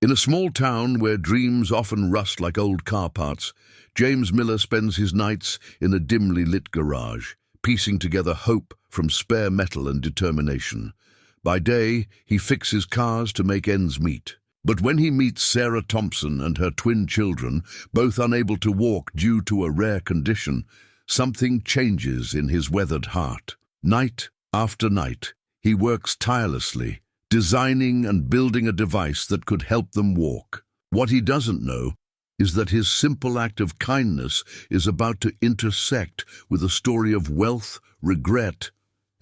In a small town where dreams often rust like old car parts, James Miller spends his nights in a dimly lit garage, piecing together hope from spare metal and determination. By day, he fixes cars to make ends meet. But when he meets Sarah Thompson and her twin children, both unable to walk due to a rare condition, something changes in his weathered heart. Night after night, he works tirelessly, designing and building a device that could help them walk. What he doesn't know is that his simple act of kindness is about to intersect with a story of wealth, regret,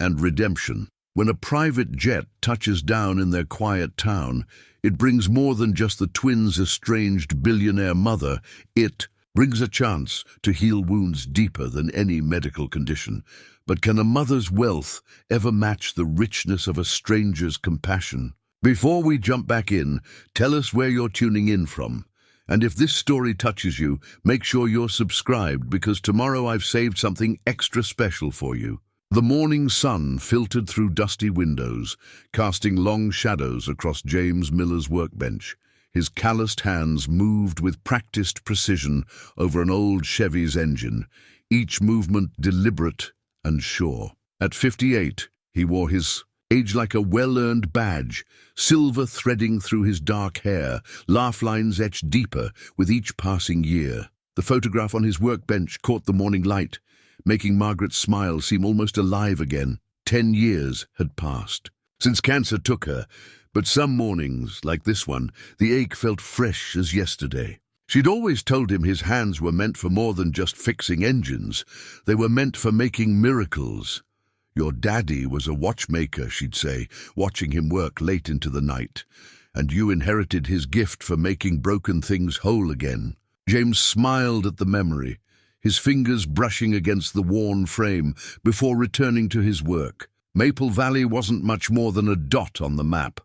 and redemption. When a private jet touches down in their quiet town, it brings more than just the twins' estranged billionaire mother. It brings a chance to heal wounds deeper than any medical condition. But can a mother's wealth ever match the richness of a stranger's compassion? Before we jump back in, tell us where you're tuning in from. And if this story touches you, make sure you're subscribed, because tomorrow I've saved something extra special for you. The morning sun filtered through dusty windows, casting long shadows across James Miller's workbench. His calloused hands moved with practiced precision over an old Chevy's engine, each movement deliberate and sure. At 58, he wore his age like a well-earned badge, silver threading through his dark hair, laugh lines etched deeper with each passing year. The photograph on his workbench caught the morning light, making Margaret's smile seem almost alive again. 10 years had passed since cancer took her, but some mornings, like this one, the ache felt fresh as yesterday. She'd always told him his hands were meant for more than just fixing engines. They were meant for making miracles. "Your daddy was a watchmaker," she'd say, watching him work late into the night. "And you inherited his gift for making broken things whole again." James smiled at the memory, his fingers brushing against the worn frame before returning to his work. Maple Valley wasn't much more than a dot on the map,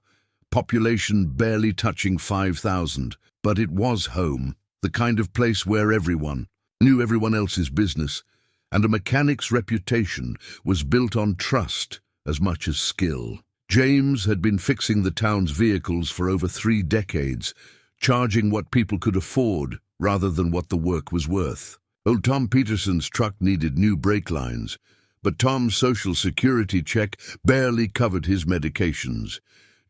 population barely touching 5,000, but it was home, the kind of place where everyone knew everyone else's business, and a mechanic's reputation was built on trust as much as skill. James had been fixing the town's vehicles for over 3 decades, charging what people could afford rather than what the work was worth. Old Tom Peterson's truck needed new brake lines, but Tom's Social Security check barely covered his medications.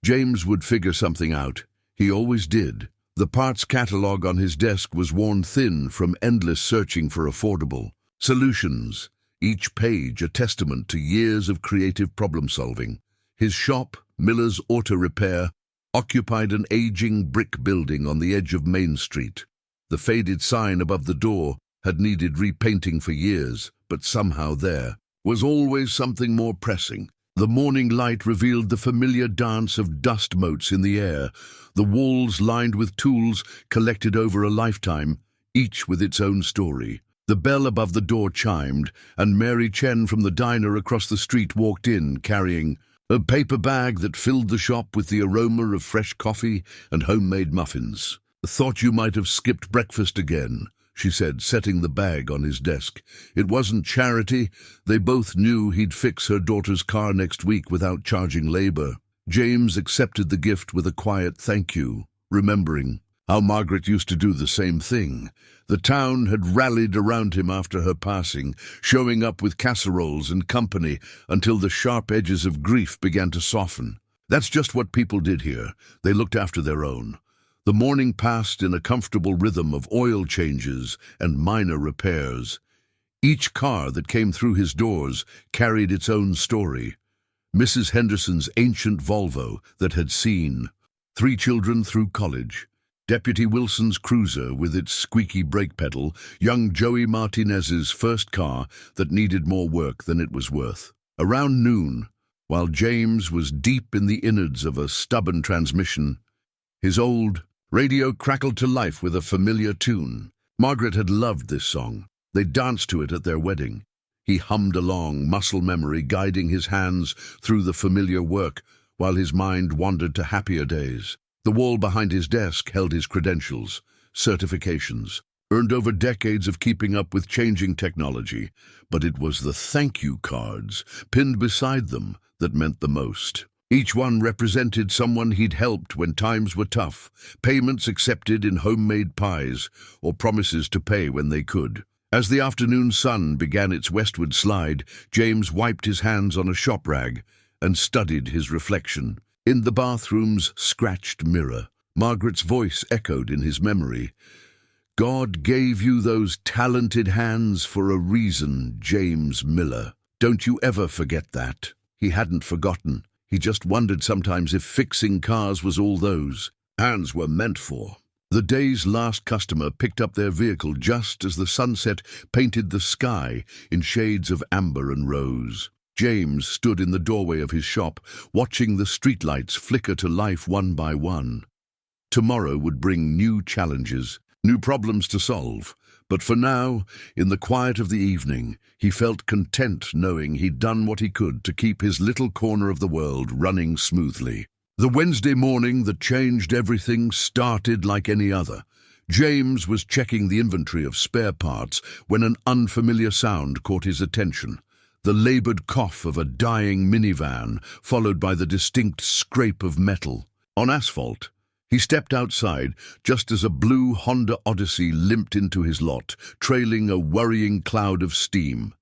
James would figure something out. He always did. The parts catalog on his desk was worn thin from endless searching for affordable solutions, each page a testament to years of creative problem-solving. His shop, Miller's Auto Repair, occupied an aging brick building on the edge of Main Street. The faded sign above the door had needed repainting for years, but somehow there was always something more pressing. The morning light revealed the familiar dance of dust motes in the air, the walls lined with tools collected over a lifetime, each with its own story. The bell above the door chimed, and Mary Chen from the diner across the street walked in, carrying a paper bag that filled the shop with the aroma of fresh coffee and homemade muffins. "Thought you might have skipped breakfast again," she said, setting the bag on his desk. It wasn't charity. They both knew he'd fix her daughter's car next week without charging labor. James accepted the gift with a quiet thank you, remembering how Margaret used to do the same thing. The town had rallied around him after her passing, showing up with casseroles and company until the sharp edges of grief began to soften. That's just what people did here. They looked after their own. The morning passed in a comfortable rhythm of oil changes and minor repairs. Each car that came through his doors carried its own story. Mrs. Henderson's ancient Volvo that had seen 3 children through college, Deputy Wilson's cruiser with its squeaky brake pedal, young Joey Martinez's first car that needed more work than it was worth. Around noon, while James was deep in the innards of a stubborn transmission, his old radio crackled to life with a familiar tune. Margaret had loved this song. They danced to it at their wedding. He hummed along, muscle memory guiding his hands through the familiar work, while his mind wandered to happier days. The wall behind his desk held his credentials, certifications, earned over decades of keeping up with changing technology, but it was the thank you cards pinned beside them that meant the most. Each one represented someone he'd helped when times were tough, payments accepted in homemade pies, or promises to pay when they could. As the afternoon sun began its westward slide, James wiped his hands on a shop rag and studied his reflection. In the bathroom's scratched mirror, Margaret's voice echoed in his memory. "God gave you those talented hands for a reason, James Miller. Don't you ever forget that." He hadn't forgotten. He just wondered sometimes if fixing cars was all those hands were meant for. The day's last customer picked up their vehicle just as the sunset painted the sky in shades of amber and rose. James stood in the doorway of his shop, watching the streetlights flicker to life one by one. Tomorrow would bring new challenges, new problems to solve. But for now, in the quiet of the evening, he felt content knowing he'd done what he could to keep his little corner of the world running smoothly. The Wednesday morning that changed everything started like any other. James was checking the inventory of spare parts when an unfamiliar sound caught his attention. The labored cough of a dying minivan, followed by the distinct scrape of metal. On asphalt, he stepped outside just as a blue Honda Odyssey limped into his lot, trailing a worrying cloud of steam.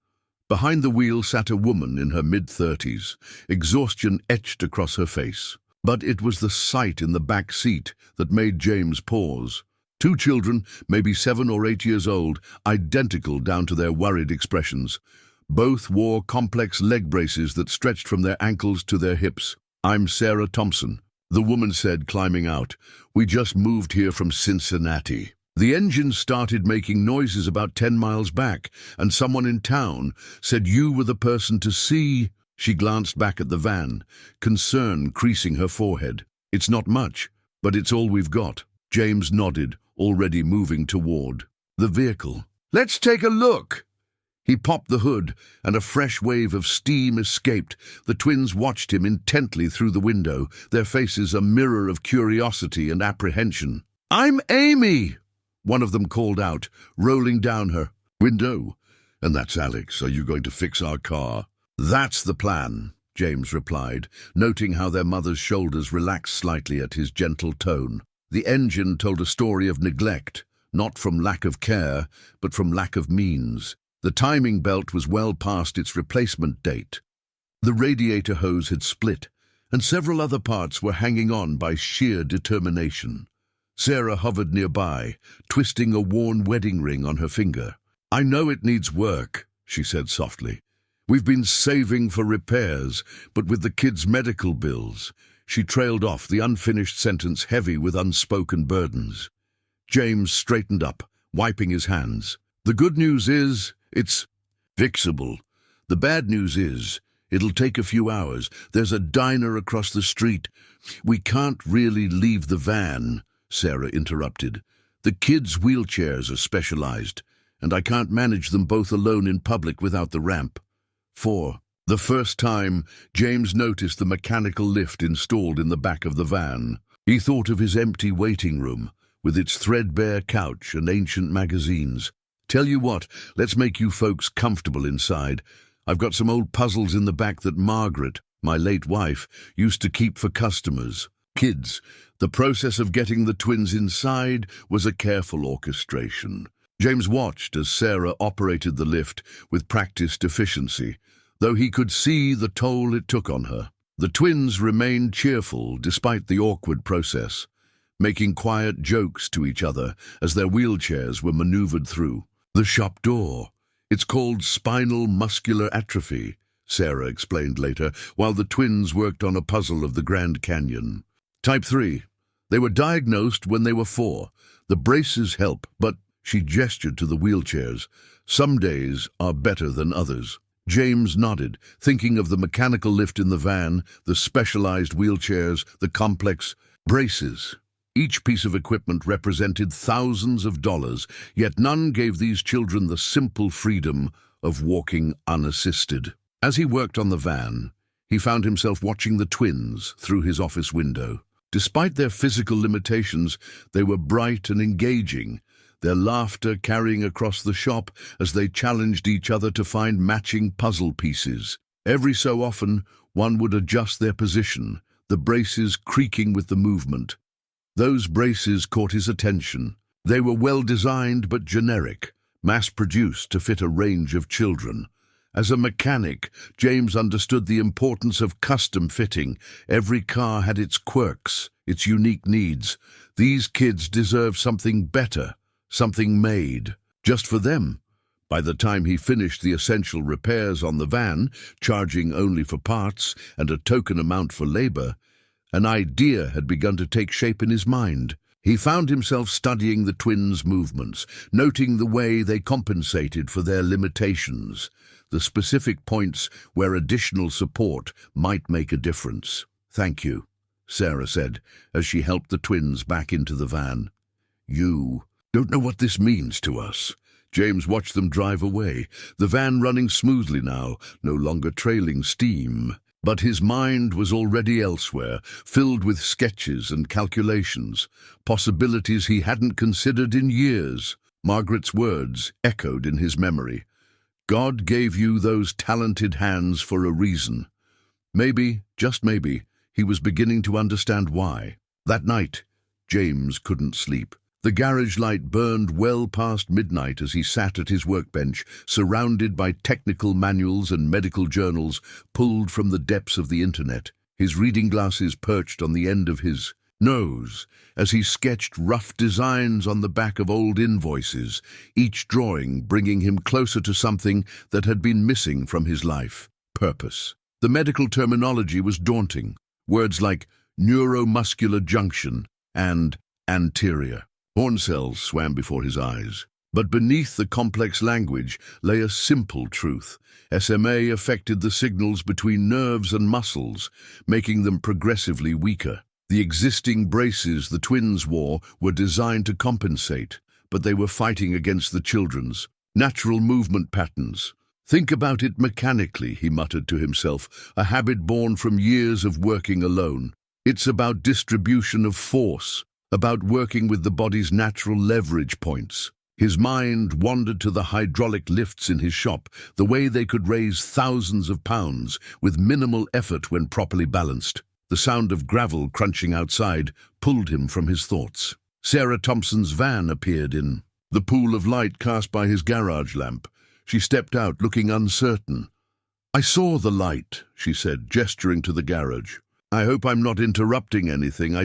Behind the wheel sat a woman in her mid-30s, exhaustion etched across her face. But it was the sight in the back seat that made James pause. Two children, maybe 7 or 8 years old, identical down to their worried expressions. Both wore complex leg braces that stretched from their ankles to their hips. "I'm Sarah Thompson," the woman said, climbing out. "We just moved here from Cincinnati. The engine started making noises about 10 miles back, and someone in town said you were the person to see." She glanced back at the van, concern creasing her forehead. "It's not much, but it's all we've got." James nodded, already moving toward the vehicle. "Let's take a look." He popped the hood, and a fresh wave of steam escaped. The twins watched him intently through the window, their faces a mirror of curiosity and apprehension. "I'm Amy," one of them called out, rolling down her window. "And that's Alex. Are you going to fix our car?" "That's the plan," James replied, noting how their mother's shoulders relaxed slightly at his gentle tone. The engine told a story of neglect, not from lack of care, but from lack of means. The timing belt was well past its replacement date. The radiator hose had split, and several other parts were hanging on by sheer determination. Sarah hovered nearby, twisting a worn wedding ring on her finger. "I know it needs work," she said softly. "We've been saving for repairs, but with the kids' medical bills." She trailed off, the unfinished sentence heavy with unspoken burdens. James straightened up, wiping his hands. "The good news is, it's fixable. The bad news is, it'll take a few hours. There's a diner across the street." "We can't really leave the van," Sarah interrupted. "The kids' wheelchairs are specialized, and I can't manage them both alone in public without the ramp." For the first time, James noticed the mechanical lift installed in the back of the van. He thought of his empty waiting room, with its threadbare couch and ancient magazines. "Tell you what, let's make you folks comfortable inside. I've got some old puzzles in the back that Margaret, my late wife, used to keep for customers." Kids. The process of getting the twins inside was a careful orchestration. James watched as Sarah operated the lift with practiced efficiency, though he could see the toll it took on her. The twins remained cheerful despite the awkward process, making quiet jokes to each other as their wheelchairs were maneuvered through. "The shop door. It's called spinal muscular atrophy," Sarah explained later, while the twins worked on a puzzle of the Grand Canyon. "Type 3. They were diagnosed when they were 4. The braces help, but," she gestured to the wheelchairs, "some days are better than others." James nodded, thinking of the mechanical lift in the van, the specialized wheelchairs, the complex braces. Each piece of equipment represented thousands of dollars, yet none gave these children the simple freedom of walking unassisted. As he worked on the van, he found himself watching the twins through his office window. Despite their physical limitations, they were bright and engaging, their laughter carrying across the shop as they challenged each other to find matching puzzle pieces. Every so often, One would adjust their position, the braces creaking with the movement. Those braces caught his attention. They were well designed but generic, mass-produced to fit a range of children. As a mechanic, James understood the importance of custom fitting. Every car had its quirks, its unique needs. These kids deserved something better, something made, just for them. By the time he finished the essential repairs on the van, charging only for parts and a token amount for labor, an idea had begun to take shape in his mind. He found himself studying the twins' movements, noting the way they compensated for their limitations, the specific points where additional support might make a difference. "Thank you," Sarah said, as she helped the twins back into the van. "You don't know what this means to us." James watched them drive away, the van running smoothly now, no longer trailing steam. But his mind was already elsewhere, filled with sketches and calculations, possibilities he hadn't considered in years. Margaret's words echoed in his memory. "God gave you those talented hands for a reason." Maybe, just maybe, he was beginning to understand why. That night, James couldn't sleep. The garage light burned well past midnight as he sat at his workbench, surrounded by technical manuals and medical journals pulled from the depths of the internet, his reading glasses perched on the end of his nose as he sketched rough designs on the back of old invoices, each drawing bringing him closer to something that had been missing from his life: purpose. The medical terminology was daunting. Words like neuromuscular junction and anterior. Horn cells swam before his eyes. But beneath the complex language lay a simple truth. SMA affected the signals between nerves and muscles, making them progressively weaker. The existing braces the twins wore were designed to compensate, but they were fighting against the children's natural movement patterns. "Think about it mechanically," he muttered to himself, a habit born from years of working alone. "It's about distribution of force, about working with the body's natural leverage points." His mind wandered to the hydraulic lifts in his shop, the way they could raise thousands of pounds with minimal effort when properly balanced. The sound of gravel crunching outside pulled him from his thoughts. Sarah Thompson's van appeared in the pool of light cast by his garage lamp. She stepped out, looking uncertain. "I saw the light," she said, gesturing to the garage. "I hope I'm not interrupting anything.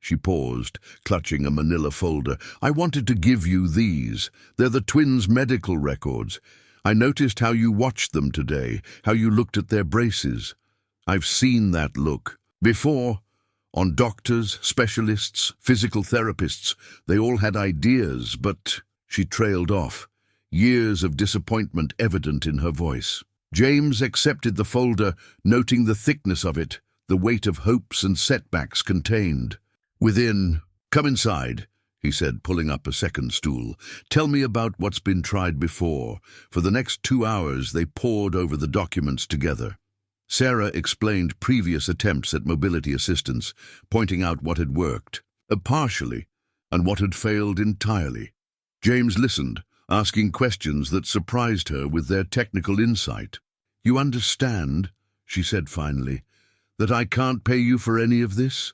She paused, clutching a manila folder. "I wanted to give you these. They're the twins' medical records. I noticed how you watched them today, how you looked at their braces. I've seen that look before, on doctors, specialists, physical therapists. They all had ideas, but—" She trailed off, years of disappointment evident in her voice. James accepted the folder, noting the thickness of it, the weight of hopes and setbacks contained. Within, "Come inside," he said, pulling up a second stool. "Tell me about what's been tried before." For the next 2 hours, they pored over the documents together. Sarah explained previous attempts at mobility assistance, pointing out what had worked, partially, and what had failed entirely. James listened, asking questions that surprised her with their technical insight. "You understand," she said finally, "that I can't pay you for any of this?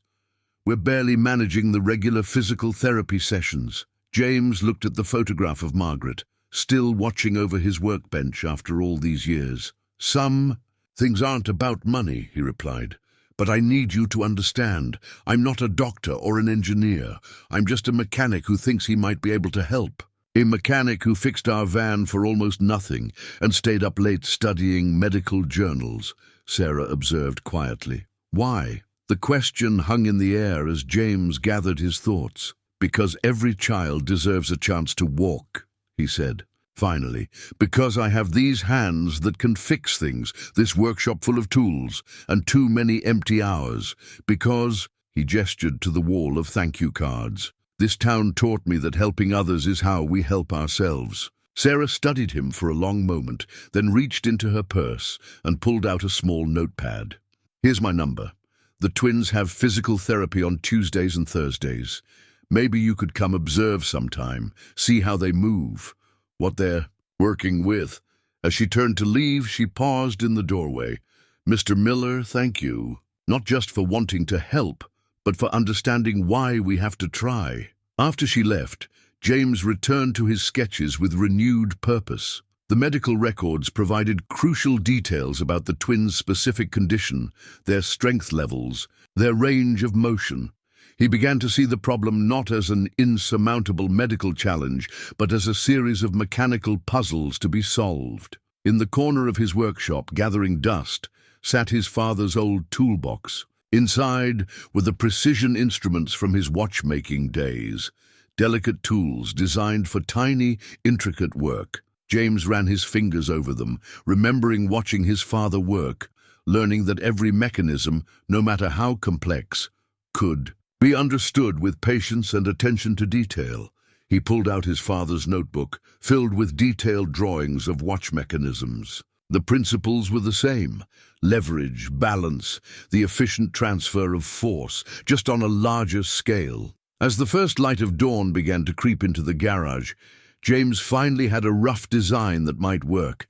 We're barely managing the regular physical therapy sessions." James looked at the photograph of Margaret, still watching over his workbench after all these years. "Some things aren't about money," he replied. "But I need you to understand. I'm not a doctor or an engineer. I'm just a mechanic who thinks he might be able to help. A mechanic who fixed our van for almost nothing and stayed up late studying medical journals," Sarah observed quietly. "Why?" The question hung in the air as James gathered his thoughts. "Because every child deserves a chance to walk," he said. Finally, "because I have these hands that can fix things, this workshop full of tools, and too many empty hours. Because," he gestured to the wall of thank you cards, "this town taught me that helping others is how we help ourselves." Sarah studied him for a long moment, then reached into her purse and pulled out a small notepad. "Here's my number. The twins have physical therapy on Tuesdays and Thursdays. Maybe you could come observe sometime, see how they move, what they're working with." As she turned to leave, she paused in the doorway. Mr. Miller, thank you. Not just for wanting to help, but for understanding why we have to try. After she left, James returned to his sketches with renewed purpose. The medical records provided crucial details about the twins' specific condition, their strength levels, their range of motion. He began to see the problem not as an insurmountable medical challenge, but as a series of mechanical puzzles to be solved. In the corner of his workshop, gathering dust, sat his father's old toolbox. Inside were the precision instruments from his watchmaking days, delicate tools designed for tiny, intricate work. James ran his fingers over them, remembering watching his father work, learning that every mechanism, no matter how complex, could be understood with patience and attention to detail. He pulled out his father's notebook, filled with detailed drawings of watch mechanisms. The principles were the same: leverage, balance, the efficient transfer of force, just on a larger scale. As the first light of dawn began to creep into the garage, James finally had a rough design that might work.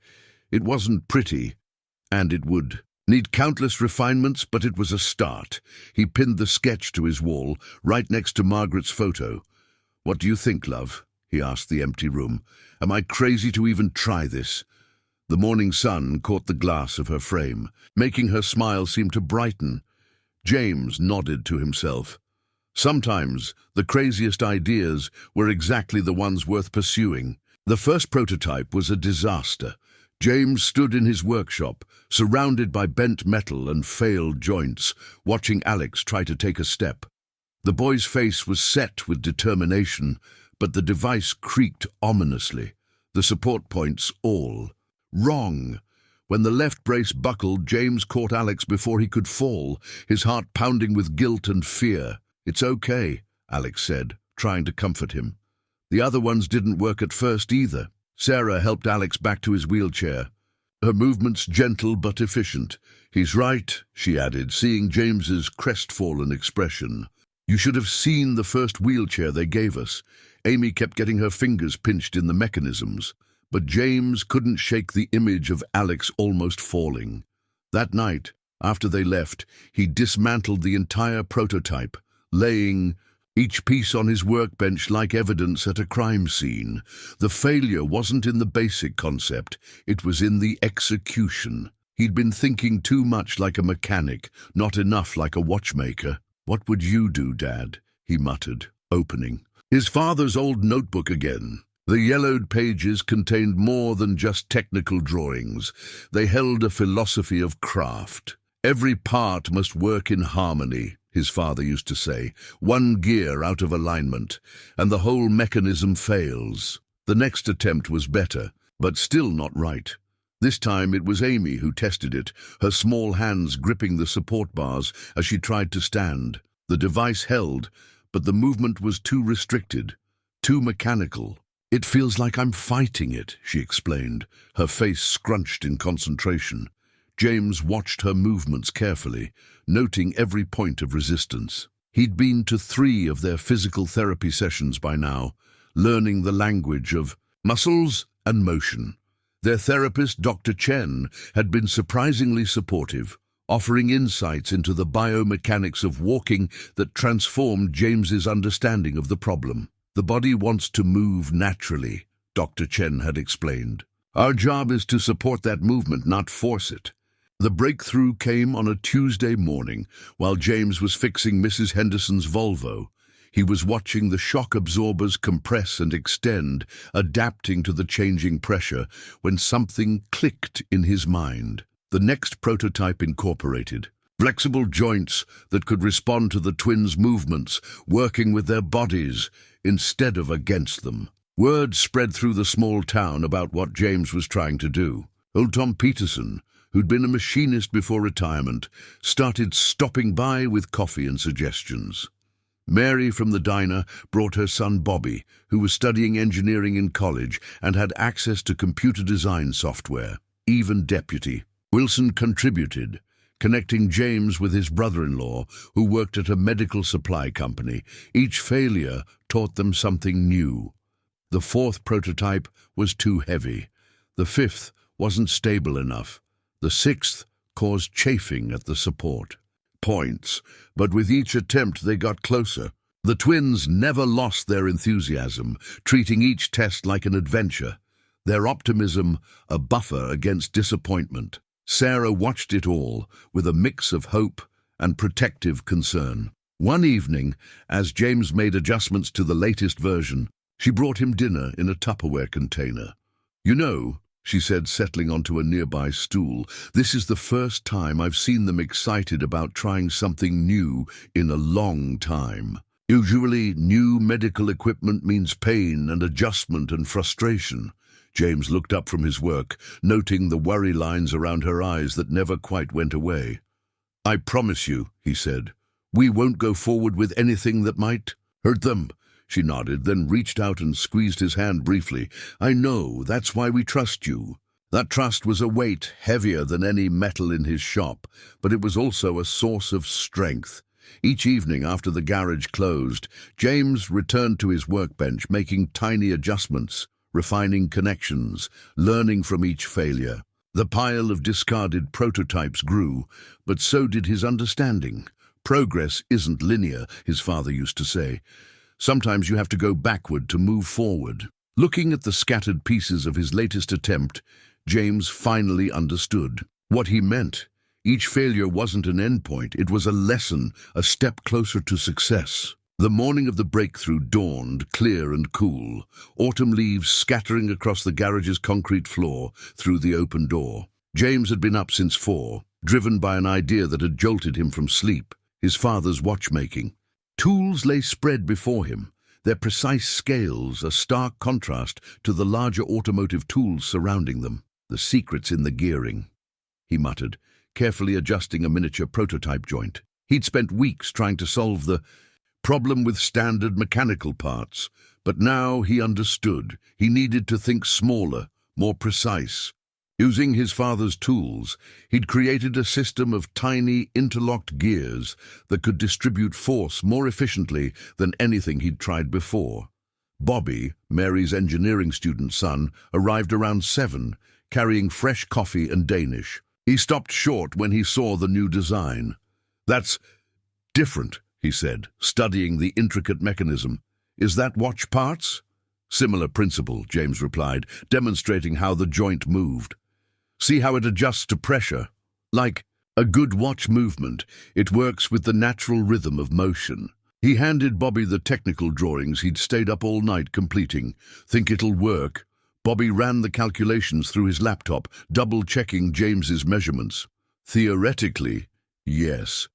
It wasn't pretty, and it would need countless refinements, but it was a start. He pinned the sketch to his wall, right next to Margaret's photo. "What do you think, love?" he asked the empty room. "Am I crazy to even try this?" The morning sun caught the glass of her frame, making her smile seem to brighten. James nodded to himself. Sometimes the craziest ideas were exactly the ones worth pursuing. The first prototype was a disaster. James stood in his workshop, surrounded by bent metal and failed joints, watching Alex try to take a step. The boy's face was set with determination, but the device creaked ominously, the support points all wrong. When the left brace buckled, James caught Alex before he could fall, his heart pounding with guilt and fear. "It's okay," Alex said, trying to comfort him. "The other ones didn't work at first either." Sarah helped Alex back to his wheelchair, her movements gentle but efficient. "He's right," she added, seeing James's crestfallen expression. "You should have seen the first wheelchair they gave us. Amy kept getting her fingers pinched in the mechanisms." But James couldn't shake the image of Alex almost falling. That night, after they left, he dismantled the entire prototype, laying each piece on his workbench like evidence at a crime scene. The failure wasn't in the basic concept, it was in the execution. He'd been thinking too much like a mechanic, not enough like a watchmaker. "What would you do, Dad?" he muttered, opening his father's old notebook again. The yellowed pages contained more than just technical drawings. They held a philosophy of craft. "Every part must work in harmony," his father used to say. "One gear out of alignment, and the whole mechanism fails." The next attempt was better, but still not right. This time it was Amy who tested it, her small hands gripping the support bars as she tried to stand. The device held, but the movement was too restricted, too mechanical. "It feels like I'm fighting it," she explained, her face scrunched in concentration. James watched her movements carefully, noting every point of resistance. He'd been to 3 of their physical therapy sessions by now, learning the language of muscles and motion. Their therapist, Dr. Chen, had been surprisingly supportive, offering insights into the biomechanics of walking that transformed James's understanding of the problem. "The body wants to move naturally," Dr. Chen had explained. "Our job is to support that movement, not force it." The breakthrough came on a Tuesday morning while James was fixing Mrs. Henderson's Volvo. He was watching the shock absorbers compress and extend, adapting to the changing pressure, when something clicked in his mind. The next prototype incorporated flexible joints that could respond to the twins' movements, working with their bodies instead of against them. Word spread through the small town about what James was trying to do. Old Tom Peterson, who'd been a machinist before retirement, started stopping by with coffee and suggestions. Mary from the diner brought her son Bobby, who was studying engineering in college and had access to computer design software. Even Deputy Wilson contributed, connecting James with his brother-in-law, who worked at a medical supply company. Each failure taught them something new. The 4th prototype was too heavy. The 5th wasn't stable enough. The 6th caused chafing at the support points, but with each attempt they got closer. The twins never lost their enthusiasm, treating each test like an adventure, their optimism a buffer against disappointment. Sarah watched it all with a mix of hope and protective concern. One evening, as James made adjustments to the latest version, she brought him dinner in a Tupperware container. "You know," she said, settling onto a nearby stool, "this is the first time I've seen them excited about trying something new in a long time. Usually, new medical equipment means pain and adjustment and frustration." James looked up from his work, noting the worry lines around her eyes that never quite went away. "I promise you," he said, "we won't go forward with anything that might hurt them." She nodded, then reached out and squeezed his hand briefly. "I know, that's why we trust you." That trust was a weight heavier than any metal in his shop, but it was also a source of strength. Each evening after the garage closed, James returned to his workbench, making tiny adjustments, refining connections, learning from each failure. The pile of discarded prototypes grew, but so did his understanding. "Progress isn't linear," his father used to say. "Sometimes you have to go backward to move forward." Looking at the scattered pieces of his latest attempt, James finally understood what he meant. Each failure wasn't an endpoint, it was a lesson, a step closer to success. The morning of the breakthrough dawned, clear and cool, autumn leaves scattering across the garage's concrete floor through the open door. James had been up since 4, driven by an idea that had jolted him from sleep, his father's watchmaking. Tools lay spread before him, their precise scales a stark contrast to the larger automotive tools surrounding them. "The secret's in the gearing," he muttered, carefully adjusting a miniature prototype joint. He'd spent weeks trying to solve the problem with standard mechanical parts, but now he understood. He needed to think smaller, more precise. Using his father's tools, he'd created a system of tiny, interlocked gears that could distribute force more efficiently than anything he'd tried before. Bobby, Mary's engineering student son, arrived around 7, carrying fresh coffee and Danish. He stopped short when he saw the new design. "That's different," he said, studying the intricate mechanism. "Is that watch parts?" "Similar principle," James replied, demonstrating how the joint moved. "See how it adjusts to pressure? Like a good watch movement, it works with the natural rhythm of motion." He handed Bobby the technical drawings he'd stayed up all night completing. "Think it'll work?" Bobby ran the calculations through his laptop, double-checking James's measurements. "Theoretically, yes.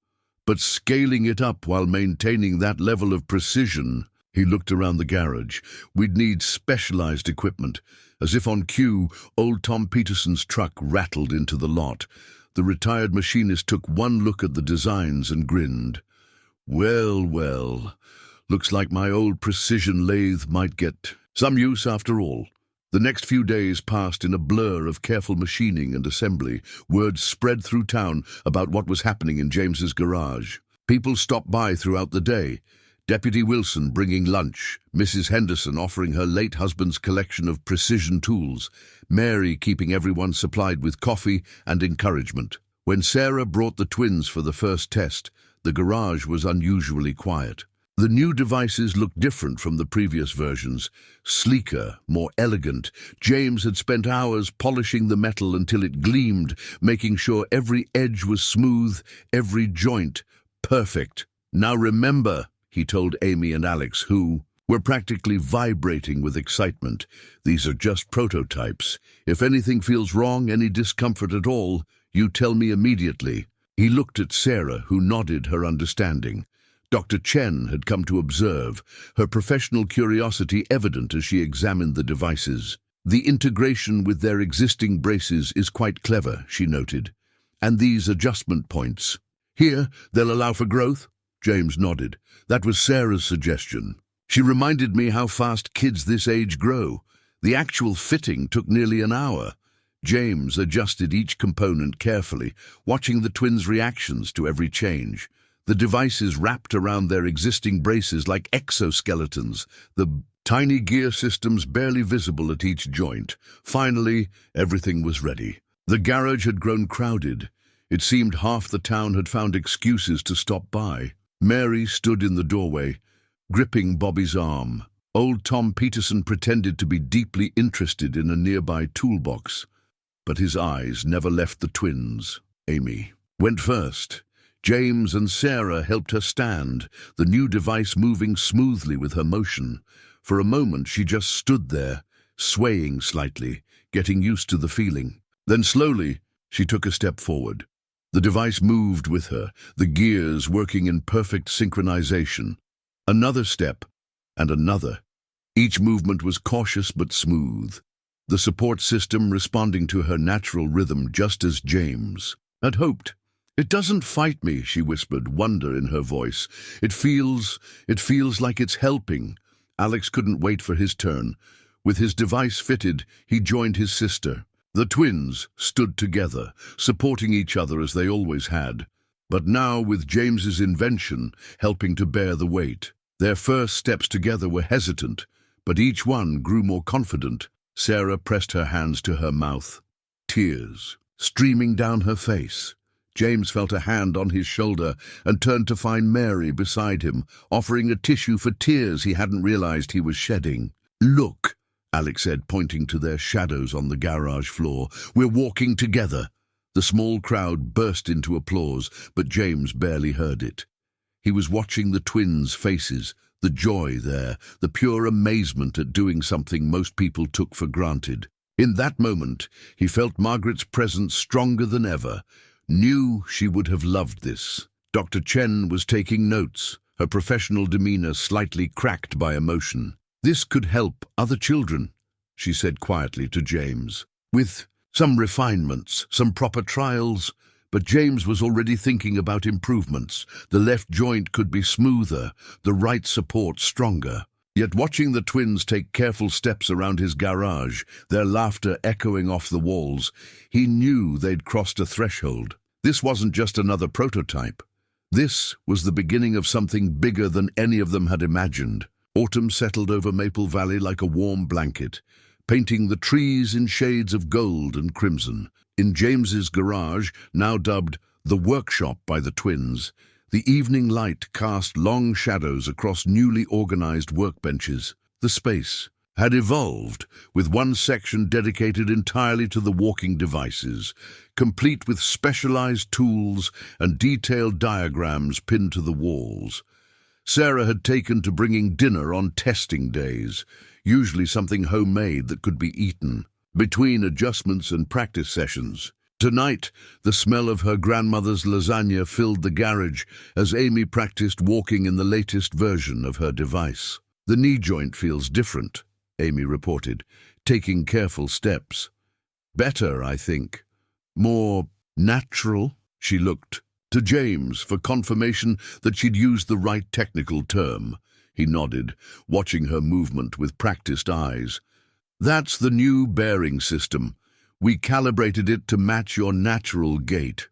But scaling it up while maintaining that level of precision..." He looked around the garage. "We'd need specialized equipment." As if on cue, old Tom Peterson's truck rattled into the lot. The retired machinist took one look at the designs and grinned. "Well, well, looks like my old precision lathe might get some use after all." The next few days passed in a blur of careful machining and assembly. Word spread through town about what was happening in James's garage. People stopped by throughout the day. Deputy Wilson bringing lunch, Mrs. Henderson offering her late husband's collection of precision tools, Mary keeping everyone supplied with coffee and encouragement. When Sarah brought the twins for the first test, the garage was unusually quiet. The new devices looked different from the previous versions, sleeker, more elegant. James had spent hours polishing the metal until it gleamed, making sure every edge was smooth, every joint perfect. "Now remember," he told Amy and Alex, who were practically vibrating with excitement, "these are just prototypes. If anything feels wrong, any discomfort at all, you tell me immediately." He looked at Sarah, who nodded her understanding. Dr. Chen had come to observe, her professional curiosity evident as she examined the devices. "The integration with their existing braces is quite clever," she noted. "And these adjustment points. Here, they'll allow for growth?" James nodded. "That was Sarah's suggestion. She reminded me how fast kids this age grow. The actual fitting took nearly an hour." James adjusted each component carefully, watching the twins' reactions to every change. The devices wrapped around their existing braces like exoskeletons, the tiny gear systems barely visible at each joint. Finally, everything was ready. The garage had grown crowded. It seemed half the town had found excuses to stop by. Mary stood in the doorway, gripping Bobby's arm. Old Tom Peterson pretended to be deeply interested in a nearby toolbox, but his eyes never left the twins. Amy went first. James and Sarah helped her stand, the new device moving smoothly with her motion. For a moment she just stood there, swaying slightly, getting used to the feeling. Then slowly she took a step forward. The device moved with her, the gears working in perfect synchronization. Another step, and another. Each movement was cautious but smooth, the support system responding to her natural rhythm just as James had hoped. "It doesn't fight me," she whispered, wonder in her voice. It feels like it's helping." Alex couldn't wait for his turn. With his device fitted, he joined his sister. The twins stood together, supporting each other as they always had, but now with James's invention helping to bear the weight. Their first steps together were hesitant, but each one grew more confident. Sarah pressed her hands to her mouth, tears streaming down her face. James felt a hand on his shoulder and turned to find Mary beside him, offering a tissue for tears he hadn't realized he was shedding. "Look," Alex said, pointing to their shadows on the garage floor. "We're walking together." The small crowd burst into applause, but James barely heard it. He was watching the twins' faces, the joy there, the pure amazement at doing something most people took for granted. In that moment, he felt Margaret's presence stronger than ever. Knew she would have loved this. Dr. Chen was taking notes, her professional demeanor slightly cracked by emotion. "This could help other children," she said quietly to James. "With some refinements, some proper trials." But James was already thinking about improvements. The left joint could be smoother, the right support stronger. Yet watching the twins take careful steps around his garage, their laughter echoing off the walls, he knew they'd crossed a threshold. This wasn't just another prototype. This was the beginning of something bigger than any of them had imagined. Autumn settled over Maple Valley like a warm blanket, painting the trees in shades of gold and crimson. In James's garage, now dubbed the workshop by the twins, the evening light cast long shadows across newly organized workbenches. The space had evolved, with one section dedicated entirely to the walking devices, complete with specialized tools and detailed diagrams pinned to the walls. Sarah had taken to bringing dinner on testing days, usually something homemade that could be eaten. Between adjustments and practice sessions, tonight the smell of her grandmother's lasagna filled the garage as Amy practiced walking in the latest version of her device. "The knee joint feels different," Amy reported, taking careful steps. "Better, I think. More natural." She looked to James for confirmation that she'd used the right technical term. He nodded, watching her movement with practiced eyes. "That's the new bearing system. We calibrated it to match your natural gait."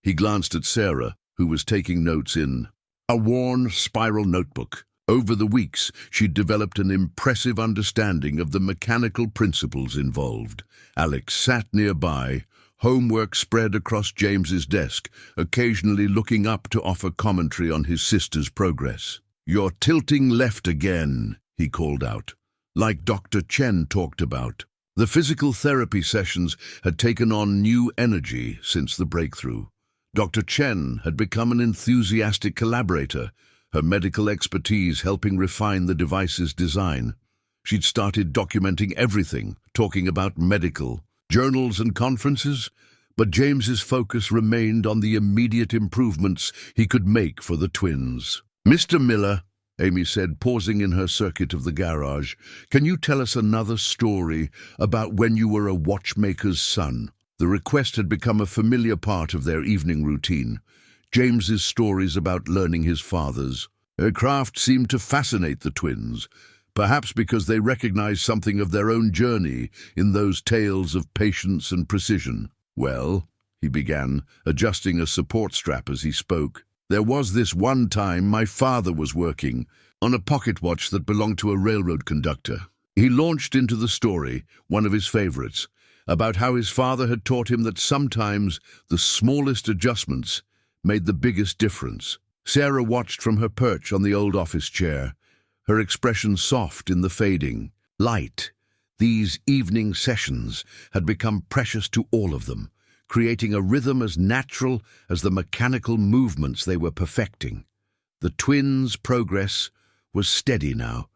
He glanced at Sarah, who was taking notes in a worn spiral notebook. Over the weeks, she'd developed an impressive understanding of the mechanical principles involved. Alex sat nearby, homework spread across James's desk, occasionally looking up to offer commentary on his sister's progress. "You're tilting left again," he called out, like Dr. Chen talked about. The physical therapy sessions had taken on new energy since the breakthrough. Dr. Chen had become an enthusiastic collaborator, her medical expertise helping refine the device's design. She'd started documenting everything, talking about medical, journals and conferences, but James's focus remained on the immediate improvements he could make for the twins. "Mr. Miller," Amy said, pausing in her circuit of the garage, "can you tell us another story about when you were a watchmaker's son?" The request had become a familiar part of their evening routine. James's stories about learning his father's. Her craft seemed to fascinate the twins, perhaps because they recognized something of their own journey in those tales of patience and precision. "Well," he began, adjusting a support strap as he spoke, "there was this one time my father was working on a pocket watch that belonged to a railroad conductor. He launched into the story, one of his favorites, about how his father had taught him that sometimes the smallest adjustments made the biggest difference. Sarah watched from her perch on the old office chair, her expression soft in the fading light. These evening sessions had become precious to all of them, creating a rhythm as natural as the mechanical movements they were perfecting. The twins' progress was steady now,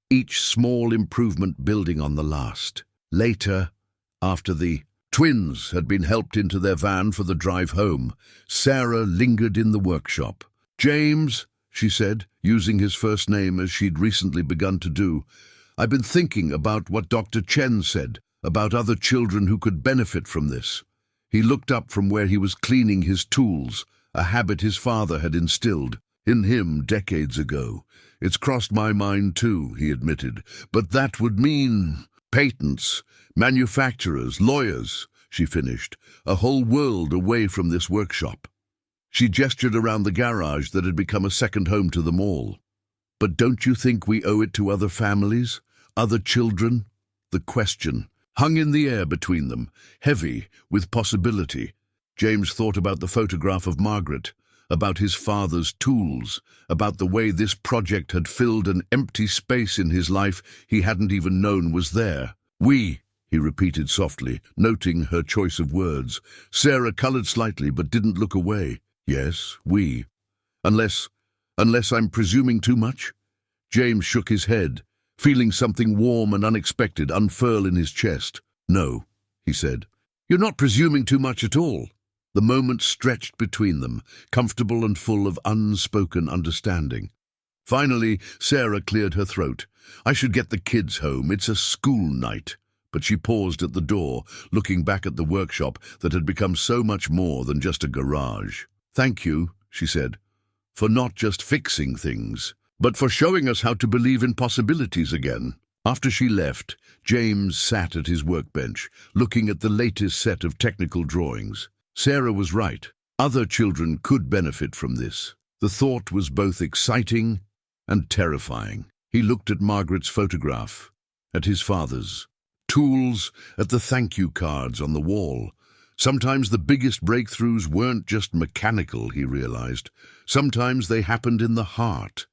each small improvement building on the last. Later, after the twins had been helped into their van for the drive home, Sarah lingered in the workshop. "James," she said, using his first name as she'd recently begun to do, "I've been thinking about what Dr. Chen said about other children who could benefit from this." He looked up from where he was cleaning his tools, a habit his father had instilled in him decades ago. "It's crossed my mind too," he admitted, "but that would mean patents, manufacturers, lawyers," she finished, "a whole world away from this workshop." She gestured around the garage that had become a second home to them all. "But don't you think we owe it to other families, other children?" The question hung in the air between them, heavy with possibility. James thought about the photograph of Margaret, about his father's tools, about the way this project had filled an empty space in his life he hadn't even known was there. "We," he repeated softly, noting her choice of words. Sarah colored slightly but didn't look away. "Yes, we. Unless I'm presuming too much?" James shook his head, feeling something warm and unexpected unfurl in his chest. "No," he said. "You're not presuming too much at all." The moment stretched between them, comfortable and full of unspoken understanding. Finally, Sarah cleared her throat. "I should get the kids home. It's a school night." But she paused at the door, looking back at the workshop that had become so much more than just a garage. "Thank you," she said, "for not just fixing things, but for showing us how to believe in possibilities again." After she left, James sat at his workbench, looking at the latest set of technical drawings. Sarah was right. Other children could benefit from this. The thought was both exciting and terrifying. He looked at Margaret's photograph, at his father's tools, at the thank you cards on the wall. Sometimes the biggest breakthroughs weren't just mechanical, he realized. Sometimes they happened in the heart.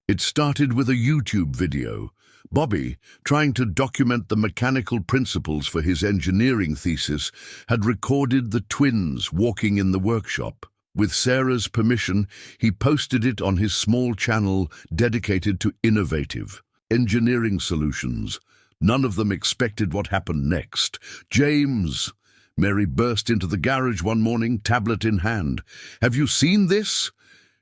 It started with a YouTube video. Bobby, trying to document the mechanical principles for his engineering thesis, had recorded the twins walking in the workshop. With Sarah's permission, he posted it on his small channel dedicated to innovative engineering solutions. None of them expected what happened next. "James!" Mary burst into the garage one morning, tablet in hand. "Have you seen this?"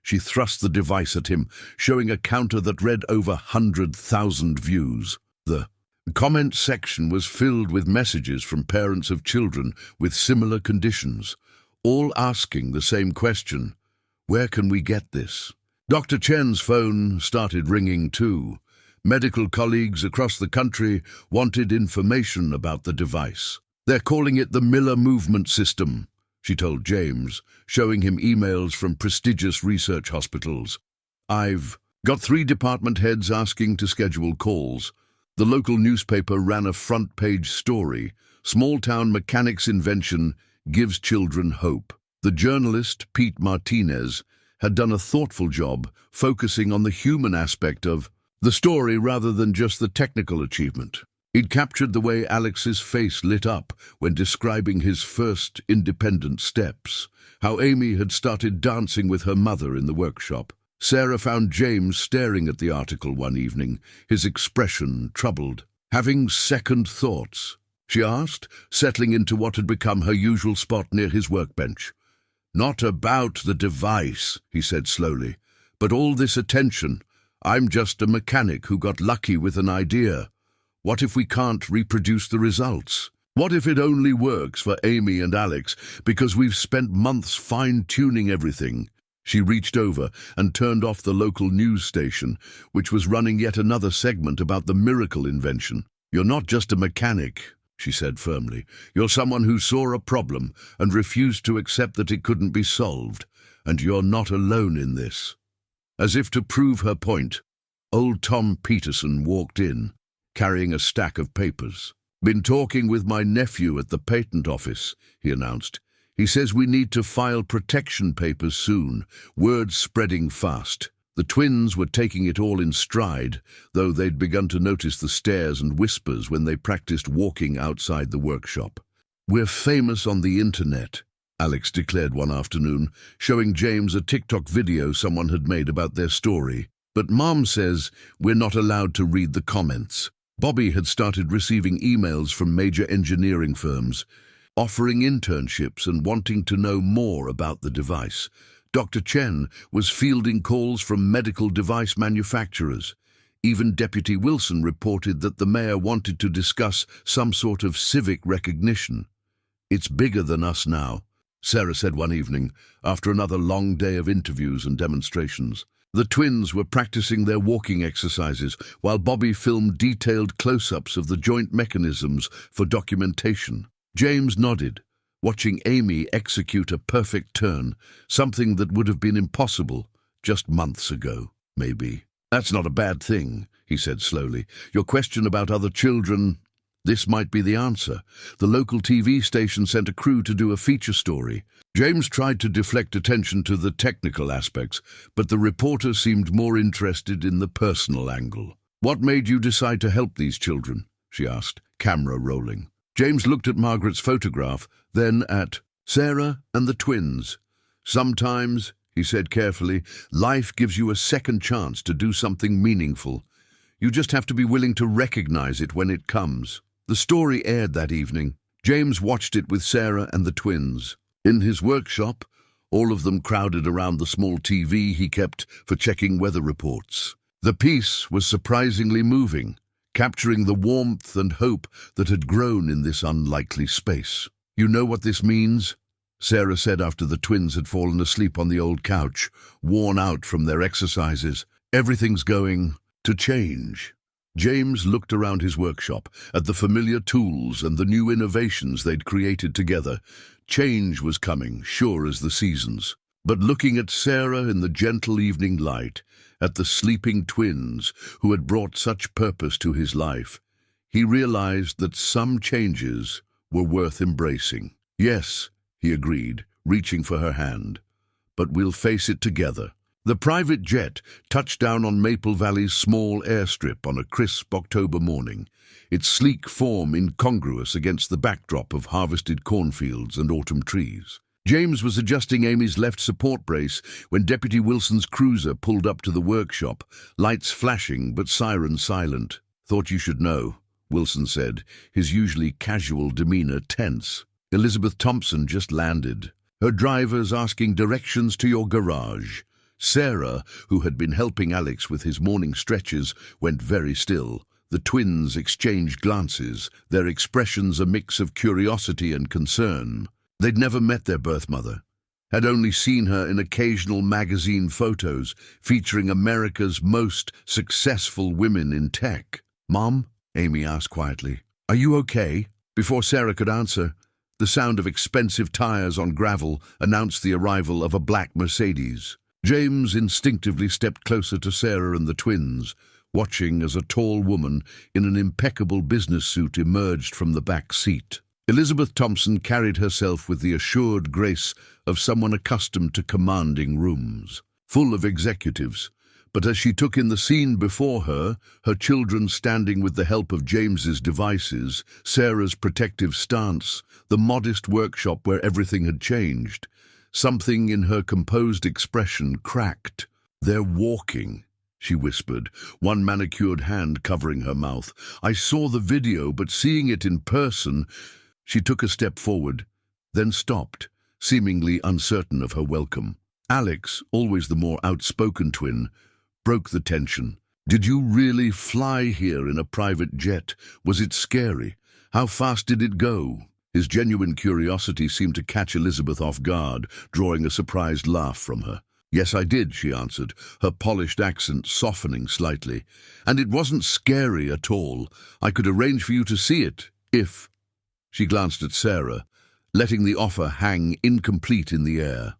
She thrust the device at him, showing a counter that read over 100,000 views. The comment section was filled with messages from parents of children with similar conditions, all asking the same question: where can we get this? Dr. Chen's phone started ringing too. Medical colleagues across the country wanted information about the device. "They're calling it the Miller Movement System," she told James, showing him emails from prestigious research hospitals. "I've got 3 department heads asking to schedule calls." The local newspaper ran a front-page story: "Small-town mechanic's invention gives children hope." The journalist, Pete Martinez, had done a thoughtful job focusing on the human aspect of the story rather than just the technical achievement. He'd captured the way Alex's face lit up when describing his first independent steps, how Amy had started dancing with her mother in the workshop. Sarah found James staring at the article one evening, his expression troubled. "Having second thoughts?" she asked, settling into what had become her usual spot near his workbench. "Not about the device," he said slowly, "but all this attention. I'm just a mechanic who got lucky with an idea. What if we can't reproduce the results? What if it only works for Amy and Alex because we've spent months fine-tuning everything?" She reached over and turned off the local news station, which was running yet another segment about the miracle invention. "You're not just a mechanic," she said firmly. "You're someone who saw a problem and refused to accept that it couldn't be solved. And you're not alone in this." As if to prove her point, old Tom Peterson walked in, carrying a stack of papers. "Been talking with my nephew at the patent office," he announced. "He says we need to file protection papers soon, word's spreading fast." The twins were taking it all in stride, though they'd begun to notice the stares and whispers when they practiced walking outside the workshop. "We're famous on the internet," Alex declared one afternoon, showing James a TikTok video someone had made about their story. "But Mom says we're not allowed to read the comments." Bobby had started receiving emails from major engineering firms, offering internships and wanting to know more about the device. Dr. Chen was fielding calls from medical device manufacturers. Even Deputy Wilson reported that the mayor wanted to discuss some sort of civic recognition. "It's bigger than us now," Sarah said one evening, after another long day of interviews and demonstrations. The twins were practicing their walking exercises while Bobby filmed detailed close-ups of the joint mechanisms for documentation. James nodded, watching Amy execute a perfect turn, something that would have been impossible just months ago, maybe. "That's not a bad thing," he said slowly. "Your question about other children, this might be the answer. The local TV station sent a crew to do a feature story." James tried to deflect attention to the technical aspects, but the reporter seemed more interested in the personal angle. "What made you decide to help these children?" she asked, camera rolling. James looked at Margaret's photograph, then at Sarah and the twins. "Sometimes," he said carefully, "life gives you a second chance to do something meaningful. You just have to be willing to recognize it when it comes." The story aired that evening. James watched it with Sarah and the twins. In his workshop, all of them crowded around the small TV he kept for checking weather reports. The piece was surprisingly moving, capturing the warmth and hope that had grown in this unlikely space. "You know what this means?" Sarah said after the twins had fallen asleep on the old couch, worn out from their exercises. "Everything's going to change." James looked around his workshop, at the familiar tools and the new innovations they'd created together. Change was coming, sure as the seasons. But looking at Sarah in the gentle evening light, at the sleeping twins who had brought such purpose to his life, he realized that some changes were worth embracing. "Yes," he agreed, reaching for her hand, "but we'll face it together." The private jet touched down on Maple Valley's small airstrip on a crisp October morning, its sleek form incongruous against the backdrop of harvested cornfields and autumn trees. James was adjusting Amy's left support brace when Deputy Wilson's cruiser pulled up to the workshop, lights flashing but sirens silent. "Thought you should know," Wilson said, his usually casual demeanor tense. "Elizabeth Thompson just landed. Her driver's asking directions to your garage." Sarah, who had been helping Alex with his morning stretches, went very still. The twins exchanged glances, their expressions a mix of curiosity and concern. They'd never met their birth mother, had only seen her in occasional magazine photos featuring America's most successful women in tech. "Mom?" Amy asked quietly. "Are you okay?" Before Sarah could answer, the sound of expensive tires on gravel announced the arrival of a black Mercedes. James instinctively stepped closer to Sarah and the twins, watching as a tall woman in an impeccable business suit emerged from the back seat. Elizabeth Thompson carried herself with the assured grace of someone accustomed to commanding rooms, full of executives. But as she took in the scene before her, her children standing with the help of James's devices, Sarah's protective stance, the modest workshop where everything had changed, something in her composed expression cracked. "They're walking," she whispered, one manicured hand covering her mouth. "I saw the video, but seeing it in person..." She took a step forward, then stopped, seemingly uncertain of her welcome. Alex, always the more outspoken twin, broke the tension. "Did you really fly here in a private jet? Was it scary? How fast did it go?" His genuine curiosity seemed to catch Elizabeth off guard, drawing a surprised laugh from her. "Yes, I did," she answered, her polished accent softening slightly. "And it wasn't scary at all. I could arrange for you to see it, if..." She glanced at Sarah, letting the offer hang incomplete in the air.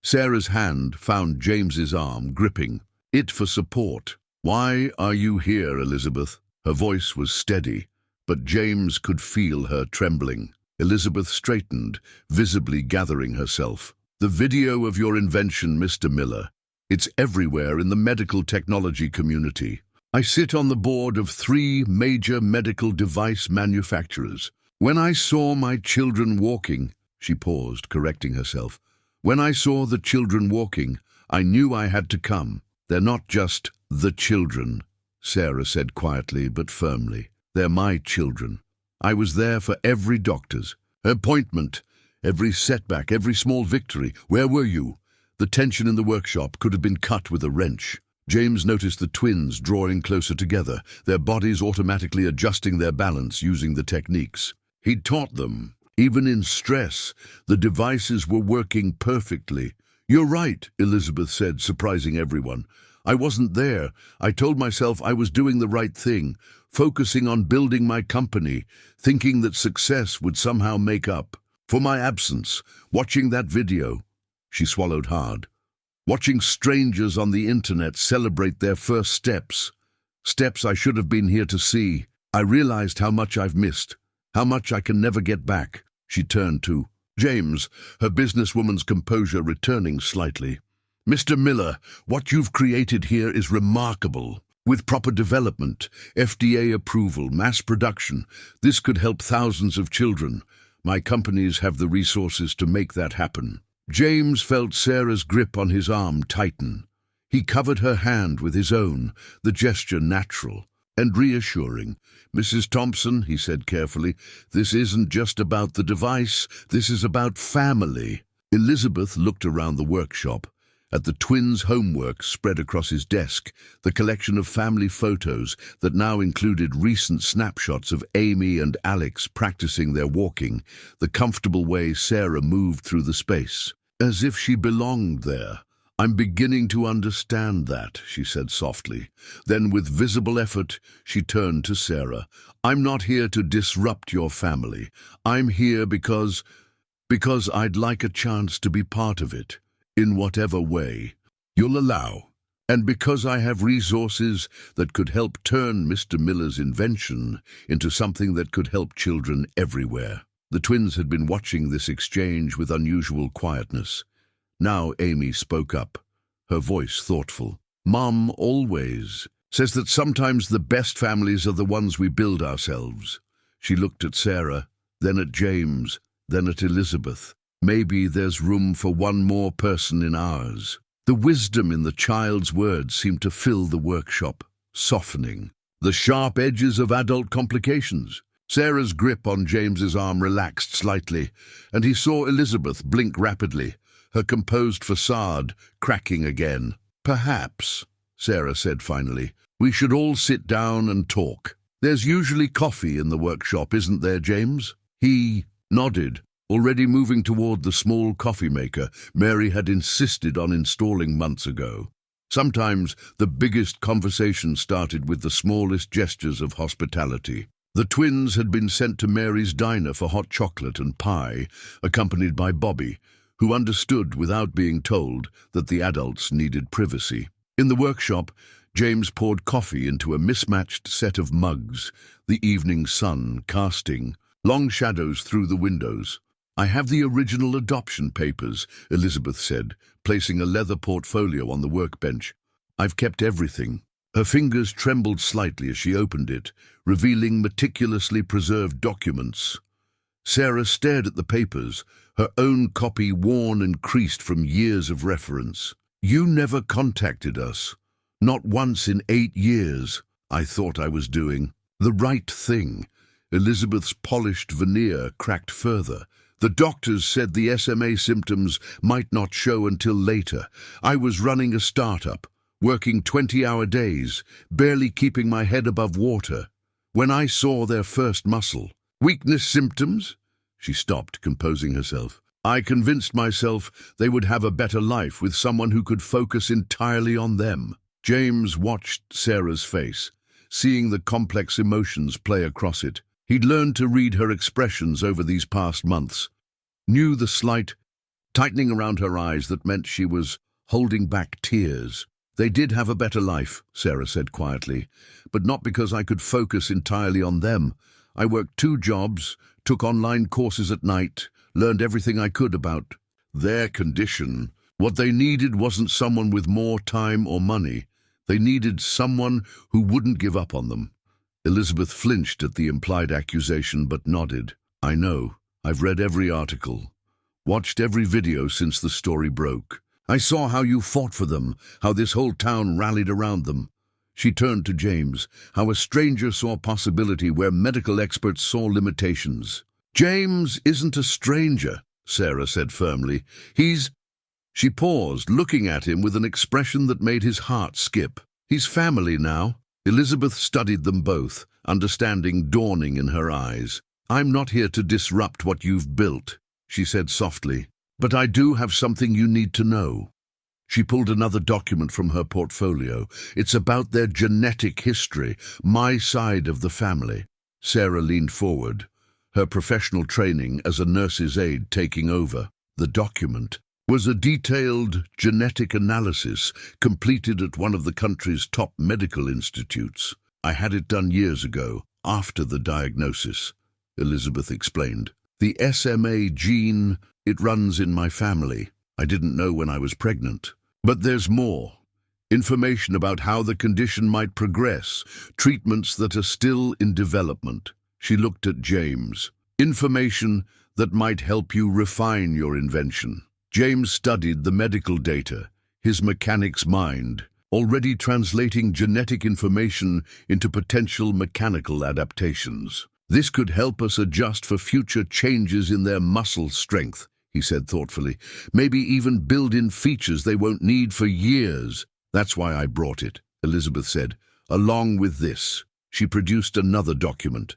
Sarah's hand found James's arm, gripping it for support. "Why are you here, Elizabeth?" Her voice was steady, but James could feel her trembling. Elizabeth straightened, visibly gathering herself. "The video of your invention, Mr. Miller. It's everywhere in the medical technology community. I sit on the board of 3 major medical device manufacturers. When I saw my children walking," she paused, correcting herself. "When I saw the children walking, I knew I had to come." "They're not just the children," Sarah said quietly but firmly. "They're my children. I was there for every doctor's appointment, every setback, every small victory. Where were you?" The tension in the workshop could have been cut with a wrench. James noticed the twins drawing closer together, their bodies automatically adjusting their balance using the techniques he'd taught them. Even in stress, the devices were working perfectly. "You're right," Elizabeth said, surprising everyone. "I wasn't there. I told myself I was doing the right thing, focusing on building my company, thinking that success would somehow make up for my absence. Watching that video," she swallowed hard, "watching strangers on the internet celebrate their first steps I should have been here to see, I realized how much I've missed, how much I can never get back." She turned to James, her businesswoman's composure returning slightly. "Mr. Miller, what you've created here is remarkable. With proper development, FDA approval, mass production, this could help thousands of children. My companies have the resources to make that happen." James felt Sarah's grip on his arm tighten. He covered her hand with his own, the gesture natural and reassuring. "Mrs. Thompson," he said carefully, "this isn't just about the device, this is about family." Elizabeth looked around the workshop, at the twins' homework spread across his desk, the collection of family photos that now included recent snapshots of Amy and Alex practicing their walking, the comfortable way Sarah moved through the space, as if she belonged there. "I'm beginning to understand that," she said softly. Then with visible effort, she turned to Sarah. "I'm not here to disrupt your family. I'm here because I'd like a chance to be part of it, in whatever way you'll allow. And because I have resources that could help turn Mr. Miller's invention into something that could help children everywhere." The twins had been watching this exchange with unusual quietness. Now Amy spoke up, her voice thoughtful. "Mom always says that sometimes the best families are the ones we build ourselves." She looked at Sarah, then at James, then at Elizabeth. "Maybe there's room for one more person in ours." The wisdom in the child's words seemed to fill the workshop, softening the sharp edges of adult complications. Sarah's grip on James's arm relaxed slightly, and he saw Elizabeth blink rapidly, her composed facade cracking again. "Perhaps," Sarah said finally, "we should all sit down and talk. There's usually coffee in the workshop, isn't there, James?" He nodded, already moving toward the small coffee maker Mary had insisted on installing months ago. Sometimes the biggest conversation started with the smallest gestures of hospitality. The twins had been sent to Mary's diner for hot chocolate and pie, accompanied by Bobby, who understood without being told that the adults needed privacy. In the workshop, James poured coffee into a mismatched set of mugs, the evening sun casting long shadows through the windows. "I have the original adoption papers," Elizabeth said, placing a leather portfolio on the workbench. "I've kept everything." Her fingers trembled slightly as she opened it, revealing meticulously preserved documents. Sarah stared at the papers, her own copy worn and creased from years of reference. "You never contacted us. Not once in 8 years. I thought I was doing the right thing." Elizabeth's polished veneer cracked further. "The doctors said the SMA symptoms might not show until later. I was running a startup, working 20-hour days, barely keeping my head above water. When I saw their first muscle weakness symptoms," she stopped, composing herself. "I convinced myself they would have a better life with someone who could focus entirely on them." James watched Sarah's face, seeing the complex emotions play across it. He'd learned to read her expressions over these past months, knew the slight tightening around her eyes that meant she was holding back tears. "They did have a better life," Sarah said quietly, "but not because I could focus entirely on them. I worked 2 jobs, took online courses at night, learned everything I could about their condition. What they needed wasn't someone with more time or money. They needed someone who wouldn't give up on them. Elizabeth flinched at the implied accusation but nodded. I know. I've read every article, watched every video since the story broke. I saw how you fought for them, how this whole town rallied around them. She turned to James, how a stranger saw possibility where medical experts saw limitations. James isn't a stranger, Sarah said firmly. She paused, looking at him with an expression that made his heart skip. He's family now. Elizabeth studied them both, understanding dawning in her eyes. I'm not here to disrupt what you've built, she said softly, but I do have something you need to know. She pulled another document from her portfolio. It's about their genetic history, my side of the family. Sarah leaned forward, her professional training as a nurse's aide taking over. The document was a detailed genetic analysis completed at one of the country's top medical institutes. I had it done years ago, after the diagnosis, Elizabeth explained. The SMA gene, it runs in my family. I didn't know when I was pregnant. But there's more. Information about how the condition might progress, treatments that are still in development. She looked at James. Information that might help you refine your invention. James studied the medical data, his mechanic's mind, already translating genetic information into potential mechanical adaptations. This could help us adjust for future changes in their muscle strength, he said thoughtfully. Maybe even build in features they won't need for years. That's why I brought it, Elizabeth said. Along with this, she produced another document.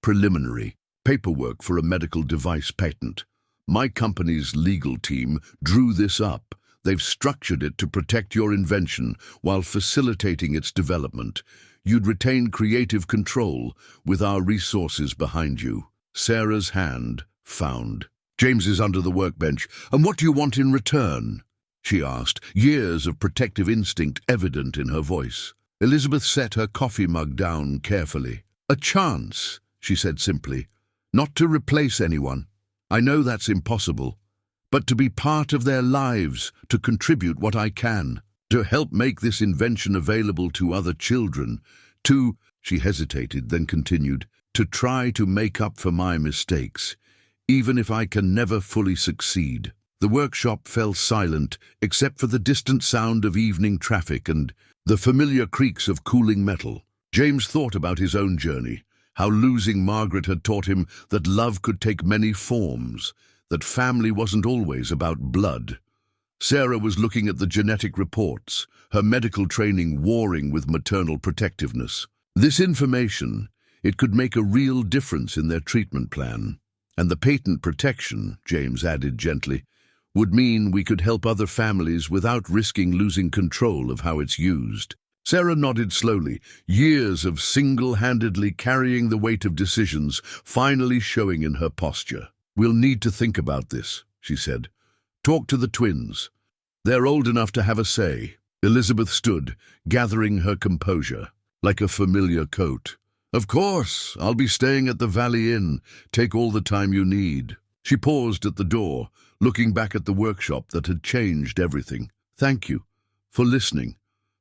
Preliminary paperwork for a medical device patent. My company's legal team drew this up. They've structured it to protect your invention while facilitating its development. You'd retain creative control with our resources behind you. Sarah's hand found. James is under the workbench. And what do you want in return? She asked, years of protective instinct evident in her voice. Elizabeth set her coffee mug down carefully. A chance, she said simply, not to replace anyone. I know that's impossible, but to be part of their lives, to contribute what I can, to help make this invention available to other children, she hesitated, then continued, to try to make up for my mistakes, even if I can never fully succeed. The workshop fell silent, except for the distant sound of evening traffic and the familiar creaks of cooling metal. James thought about his own journey, how losing Margaret had taught him that love could take many forms, that family wasn't always about blood. Sarah was looking at the genetic reports, her medical training warring with maternal protectiveness. This information, it could make a real difference in their treatment plan. And the patent protection, James added gently, would mean we could help other families without risking losing control of how it's used. Sarah nodded slowly, years of single-handedly carrying the weight of decisions finally showing in her posture. We'll need to think about this, she said. Talk to the twins. They're old enough to have a say. Elizabeth stood, gathering her composure, like a familiar coat. Of course, I'll be staying at the Valley Inn. Take all the time you need. She paused at the door, looking back at the workshop that had changed everything. Thank you for listening,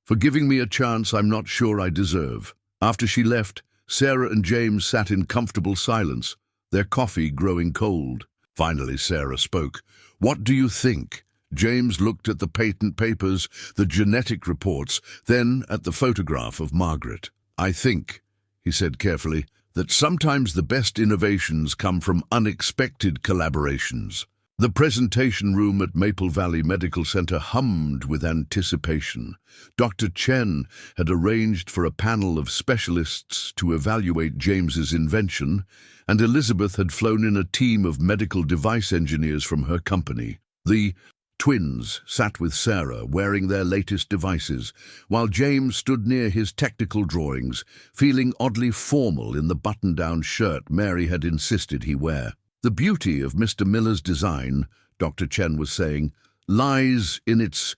for giving me a chance I'm not sure I deserve. After she left, Sarah and James sat in comfortable silence, their coffee growing cold. Finally, Sarah spoke. What do you think? James looked at the patent papers, the genetic reports, then at the photograph of Margaret. I think, he said carefully, that sometimes the best innovations come from unexpected collaborations. The presentation room at Maple Valley Medical Center hummed with anticipation. Dr. Chen had arranged for a panel of specialists to evaluate James's invention, and Elizabeth had flown in a team of medical device engineers from her company. The twins sat with Sarah, wearing their latest devices, while James stood near his technical drawings, feeling oddly formal in the button-down shirt Mary had insisted he wear. The beauty of Mr. Miller's design, Dr. Chen was saying, lies in its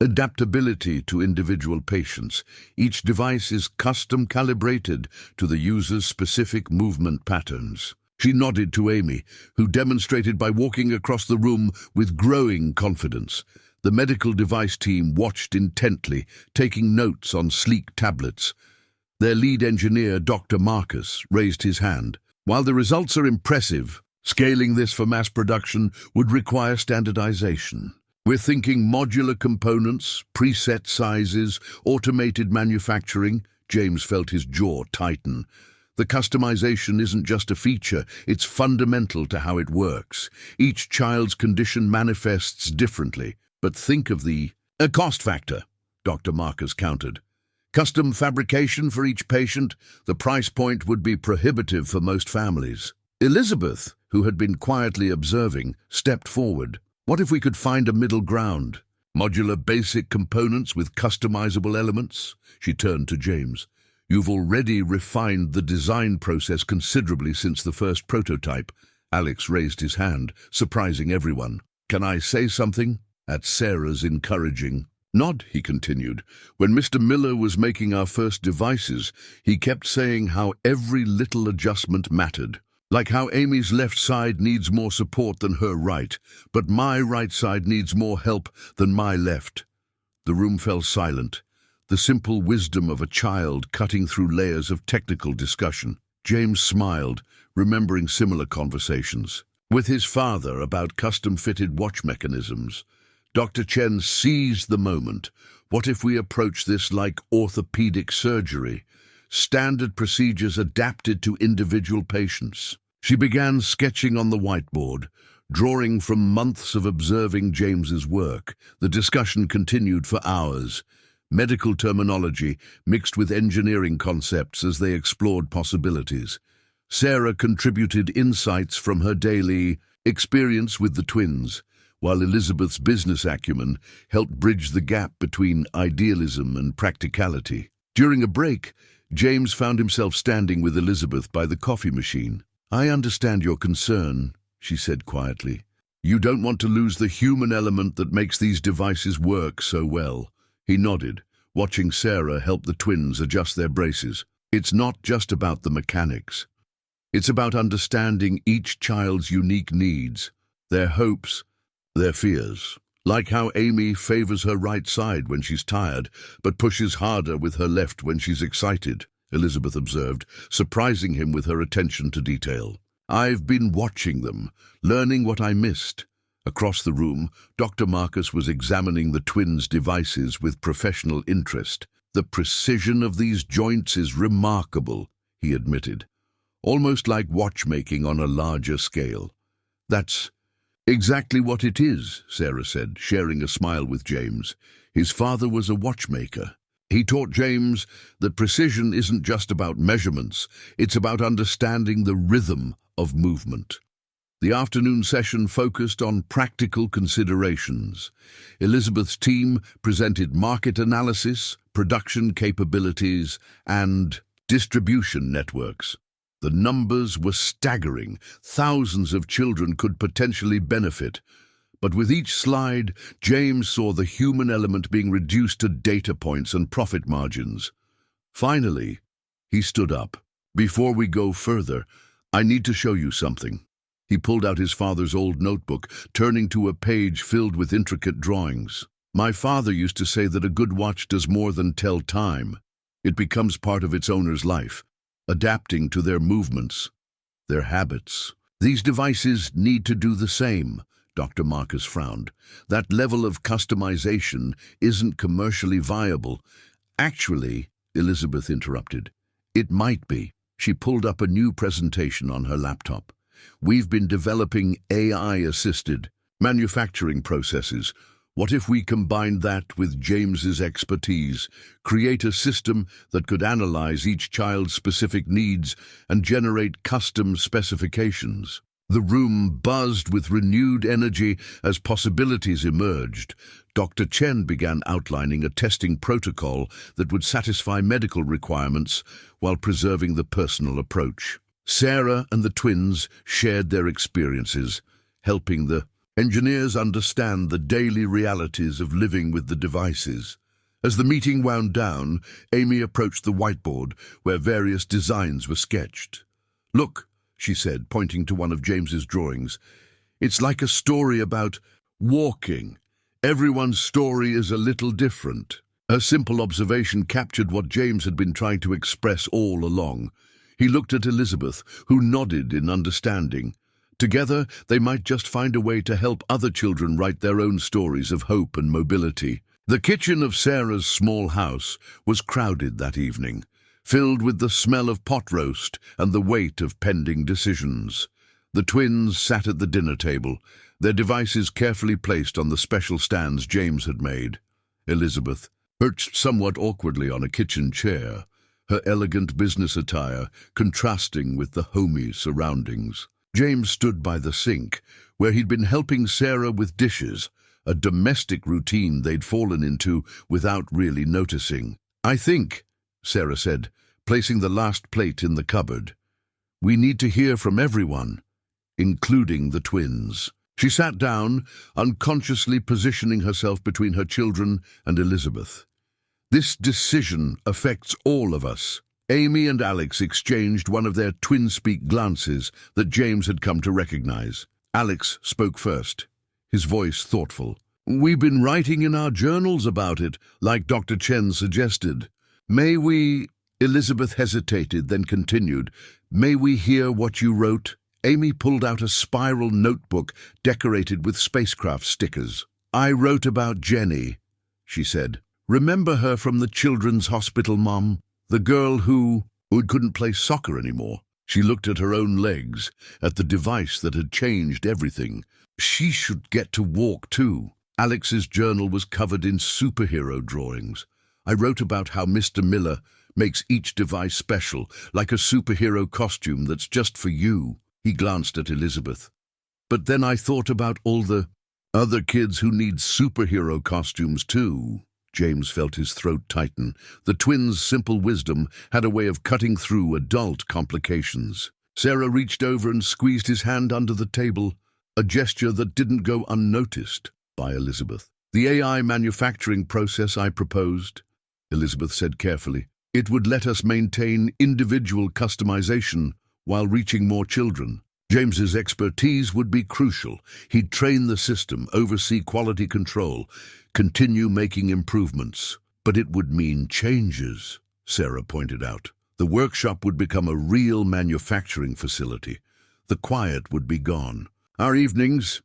adaptability to individual patients. Each device is custom calibrated to the user's specific movement patterns. She nodded to Amy, who demonstrated by walking across the room with growing confidence. The medical device team watched intently, taking notes on sleek tablets. Their lead engineer, Dr. Marcus, raised his hand. While the results are impressive, scaling this for mass production would require standardization. We're thinking modular components, preset sizes, automated manufacturing. James felt his jaw tighten. The customization isn't just a feature, it's fundamental to how it works. Each child's condition manifests differently. But think of the cost factor, Dr. Marcus countered. Custom fabrication for each patient, the price point would be prohibitive for most families. Elizabeth, who had been quietly observing, stepped forward. What if we could find a middle ground? Modular basic components with customizable elements? She turned to James. You've already refined the design process considerably since the first prototype. Alex raised his hand, surprising everyone. Can I say something? At Sarah's encouraging nod, he continued. When Mr. Miller was making our first devices, he kept saying how every little adjustment mattered. Like how Amy's left side needs more support than her right, but my right side needs more help than my left. The room fell silent, the simple wisdom of a child cutting through layers of technical discussion. James smiled, remembering similar conversations with his father about custom-fitted watch mechanisms. Dr. Chen seized the moment. What if we approach this like orthopedic surgery? Standard procedures adapted to individual patients. She began sketching on the whiteboard, drawing from months of observing James's work. The discussion continued for hours. Medical terminology mixed with engineering concepts as they explored possibilities. Sarah contributed insights from her daily experience with the twins, while Elizabeth's business acumen helped bridge the gap between idealism and practicality. During a break, James found himself standing with Elizabeth by the coffee machine. I understand your concern, she said quietly. You don't want to lose the human element that makes these devices work so well. He nodded, watching Sarah help the twins adjust their braces. It's not just about the mechanics. It's about understanding each child's unique needs, their hopes, their fears. Like how Amy favors her right side when she's tired, but pushes harder with her left when she's excited, Elizabeth observed, surprising him with her attention to detail. I've been watching them, learning what I missed. Across the room, Dr. Marcus was examining the twins' devices with professional interest. The precision of these joints is remarkable, he admitted. Almost like watchmaking on a larger scale. That's exactly what it is, Sarah said, sharing a smile with James. His father was a watchmaker. He taught James that precision isn't just about measurements, it's about understanding the rhythm of movement. The afternoon session focused on practical considerations. Elizabeth's team presented market analysis, production capabilities, and distribution networks. The numbers were staggering. Thousands of children could potentially benefit. But with each slide, James saw the human element being reduced to data points and profit margins. Finally, he stood up. Before we go further, I need to show you something. He pulled out his father's old notebook, turning to a page filled with intricate drawings. My father used to say that a good watch does more than tell time. It becomes part of its owner's life, adapting to their movements, their habits. These devices need to do the same, Dr. Marcus frowned. That level of customization isn't commercially viable. Actually, Elizabeth interrupted, it might be. She pulled up a new presentation on her laptop. We've been developing AI-assisted manufacturing processes. What if we combined that with James's expertise, create a system that could analyze each child's specific needs and generate custom specifications? The room buzzed with renewed energy as possibilities emerged. Dr. Chen began outlining a testing protocol that would satisfy medical requirements while preserving the personal approach. Sarah and the twins shared their experiences, helping the Engineers understand the daily realities of living with the devices. As the meeting wound down, Amy approached the whiteboard where various designs were sketched. "Look," she said, pointing to one of James's drawings. "It's like a story about walking. Everyone's story is a little different." Her simple observation captured what James had been trying to express all along. He looked at Elizabeth, who nodded in understanding. Together, they might just find a way to help other children write their own stories of hope and mobility. The kitchen of Sarah's small house was crowded that evening, filled with the smell of pot roast and the weight of pending decisions. The twins sat at the dinner table, their devices carefully placed on the special stands James had made. Elizabeth, perched somewhat awkwardly on a kitchen chair, her elegant business attire contrasting with the homey surroundings. James stood by the sink, where he'd been helping Sarah with dishes, a domestic routine they'd fallen into without really noticing. "I think," Sarah said, placing the last plate in the cupboard, "we need to hear from everyone, including the twins." She sat down, unconsciously positioning herself between her children and Elizabeth. "This decision affects all of us." Amy and Alex exchanged one of their twin-speak glances that James had come to recognize. Alex spoke first, his voice thoughtful. "We've been writing in our journals about it, like Dr. Chen suggested. May we—" Elizabeth hesitated, then continued. "May we hear what you wrote?" Amy pulled out a spiral notebook decorated with spacecraft stickers. "I wrote about Jenny," she said. "Remember her from the children's hospital, Mom? The girl who couldn't play soccer anymore." She looked at her own legs, at the device that had changed everything. She should get to walk too. Alex's journal was covered in superhero drawings. "I wrote about how Mr. Miller makes each device special, like a superhero costume that's just for you." He glanced at Elizabeth. "But then I thought about all the other kids who need superhero costumes too." James felt his throat tighten. The twins' simple wisdom had a way of cutting through adult complications. Sarah reached over and squeezed his hand under the table, a gesture that didn't go unnoticed by Elizabeth. "The AI manufacturing process I proposed," Elizabeth said carefully. "It would let us maintain individual customization while reaching more children." James's expertise would be crucial. He'd train the system, oversee quality control, continue making improvements. But it would mean changes, Sarah pointed out. The workshop would become a real manufacturing facility. The quiet would be gone. "Our evenings—"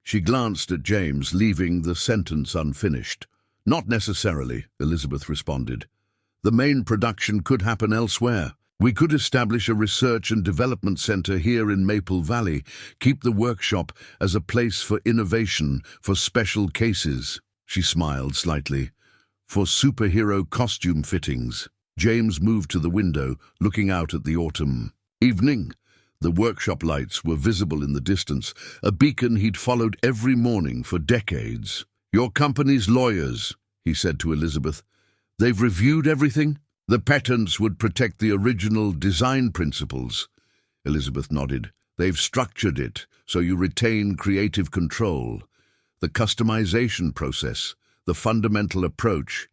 She glanced at James, leaving the sentence unfinished. "Not necessarily," Elizabeth responded. "The main production could happen elsewhere. We could establish a research and development center here in Maple Valley, keep the workshop as a place for innovation, for special cases." She smiled slightly. "For superhero costume fittings." James moved to the window, looking out at the autumn evening. The workshop lights were visible in the distance, a beacon he'd followed every morning for decades. "Your company's lawyers," he said to Elizabeth. "They've reviewed everything?" "The patents would protect the original design principles." Elizabeth nodded. "They've structured it so you retain creative control. The customization process, the fundamental approach,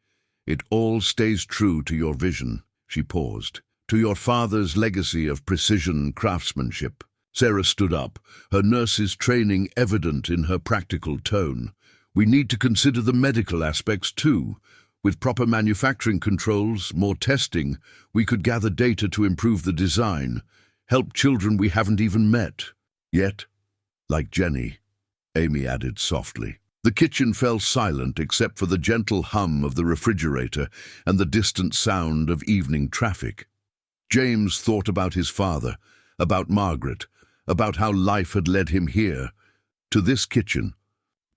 it all stays true to your vision." She paused. "To your father's legacy of precision craftsmanship." Sarah stood up, her nurse's training evident in her practical tone. "We need to consider the medical aspects too. With proper manufacturing controls, more testing, we could gather data to improve the design, help children we haven't even met yet, like Jenny," Amy added softly. The kitchen fell silent except for the gentle hum of the refrigerator and the distant sound of evening traffic. James thought about his father, about Margaret, about how life had led him here, to this kitchen,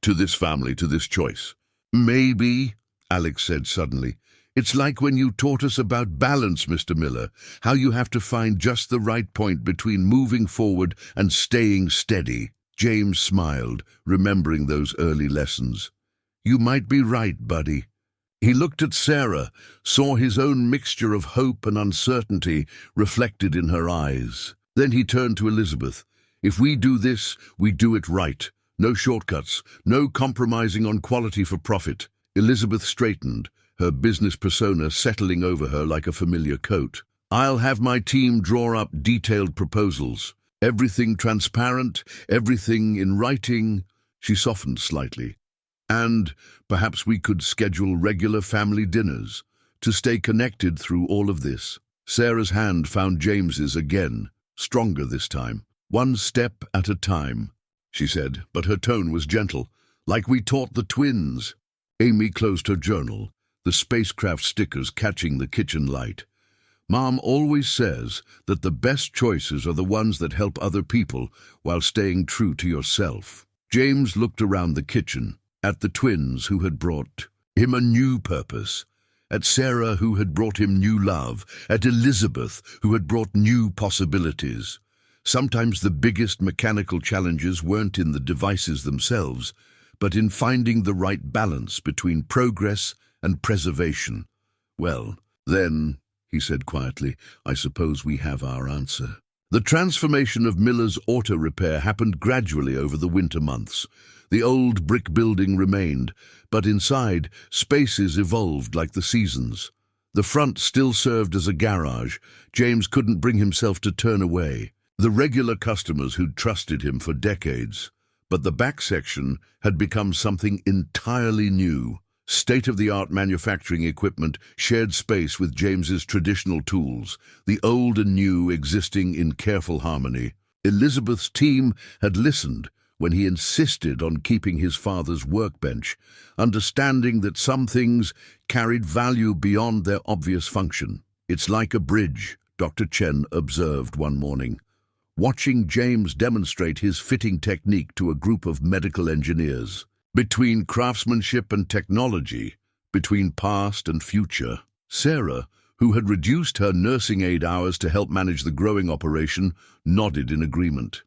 to this family, to this choice. "Maybe," Alex said suddenly, "it's like when you taught us about balance, Mr. Miller, how you have to find just the right point between moving forward and staying steady." James smiled, remembering those early lessons. "You might be right, buddy." He looked at Sarah, saw his own mixture of hope and uncertainty reflected in her eyes. Then he turned to Elizabeth. "If we do this, we do it right, No shortcuts, no compromising on quality for profit. Elizabeth straightened, her business persona settling over her like a familiar coat. I'll have my team draw up detailed proposals. Everything transparent, everything in writing. She softened slightly. And perhaps we could schedule regular family dinners to stay connected through all of this. Sarah's hand found James's again, stronger this time. One step at a time, she said, but her tone was gentle, like we taught the twins. Amy closed her journal, the spacecraft stickers catching the kitchen light. Mom always says that the best choices are the ones that help other people while staying true to yourself. James looked around the kitchen, at the twins who had brought him a new purpose, at Sarah who had brought him new love, at Elizabeth who had brought new possibilities. Sometimes the biggest mechanical challenges weren't in the devices themselves, but in finding the right balance between progress and preservation. Well, then, he said quietly, I suppose we have our answer. The transformation of Miller's auto repair happened gradually over the winter months. The old brick building remained, but inside, spaces evolved like the seasons. The front still served as a garage. James couldn't bring himself to turn away. The regular customers who'd trusted him for decades. But the back section had become something entirely new. State-of-the-art manufacturing equipment shared space with James's traditional tools, the old and new existing in careful harmony. Elizabeth's team had listened when he insisted on keeping his father's workbench, understanding that some things carried value beyond their obvious function. It's like a bridge, Dr. Chen observed one morning, watching James demonstrate his fitting technique to a group of medical engineers. Between craftsmanship and technology, between past and future, Sarah, who had reduced her nursing aid hours to help manage the growing operation, nodded in agreement.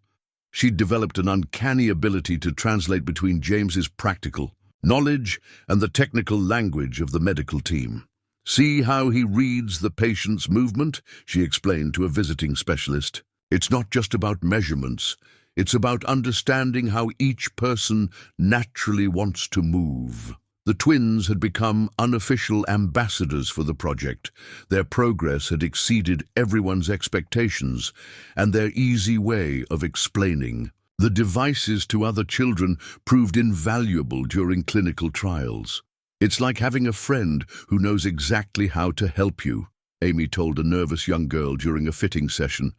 She'd developed an uncanny ability to translate between James's practical knowledge and the technical language of the medical team. See how he reads the patient's movement, she explained to a visiting specialist. It's not just about measurements. It's about understanding how each person naturally wants to move. The twins had become unofficial ambassadors for the project. Their progress had exceeded everyone's expectations, and their easy way of explaining the devices to other children proved invaluable during clinical trials. It's like having a friend who knows exactly how to help you, Amy told a nervous young girl during a fitting session.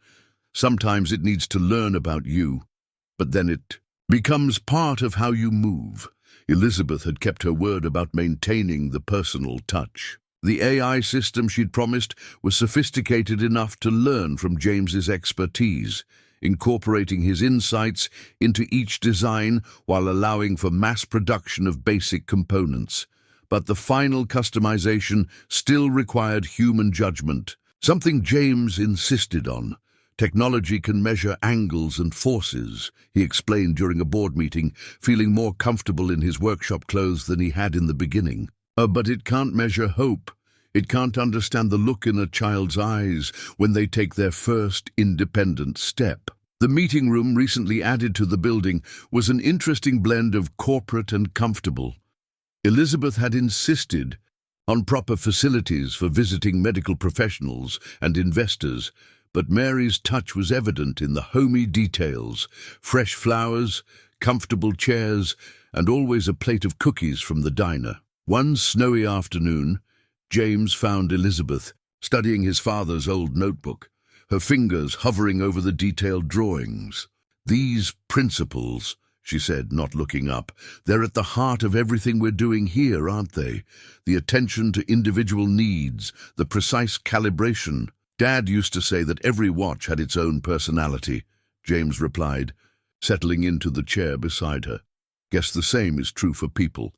Sometimes it needs to learn about you, but then it becomes part of how you move. Elizabeth had kept her word about maintaining the personal touch. The AI system she'd promised was sophisticated enough to learn from James's expertise, incorporating his insights into each design while allowing for mass production of basic components. But the final customization still required human judgment, something James insisted on. Technology can measure angles and forces, he explained during a board meeting, feeling more comfortable in his workshop clothes than he had in the beginning. But it can't measure hope. It can't understand the look in a child's eyes when they take their first independent step. The meeting room recently added to the building was an interesting blend of corporate and comfortable. Elizabeth had insisted on proper facilities for visiting medical professionals and investors, but Mary's touch was evident in the homey details: fresh flowers, comfortable chairs, and always a plate of cookies from the diner. One snowy afternoon, James found Elizabeth studying his father's old notebook, her fingers hovering over the detailed drawings. These principles, she said, not looking up, they're at the heart of everything we're doing here, aren't they? The attention to individual needs, the precise calibration. Dad used to say that every watch had its own personality, James replied, settling into the chair beside her. Guess the same is true for people.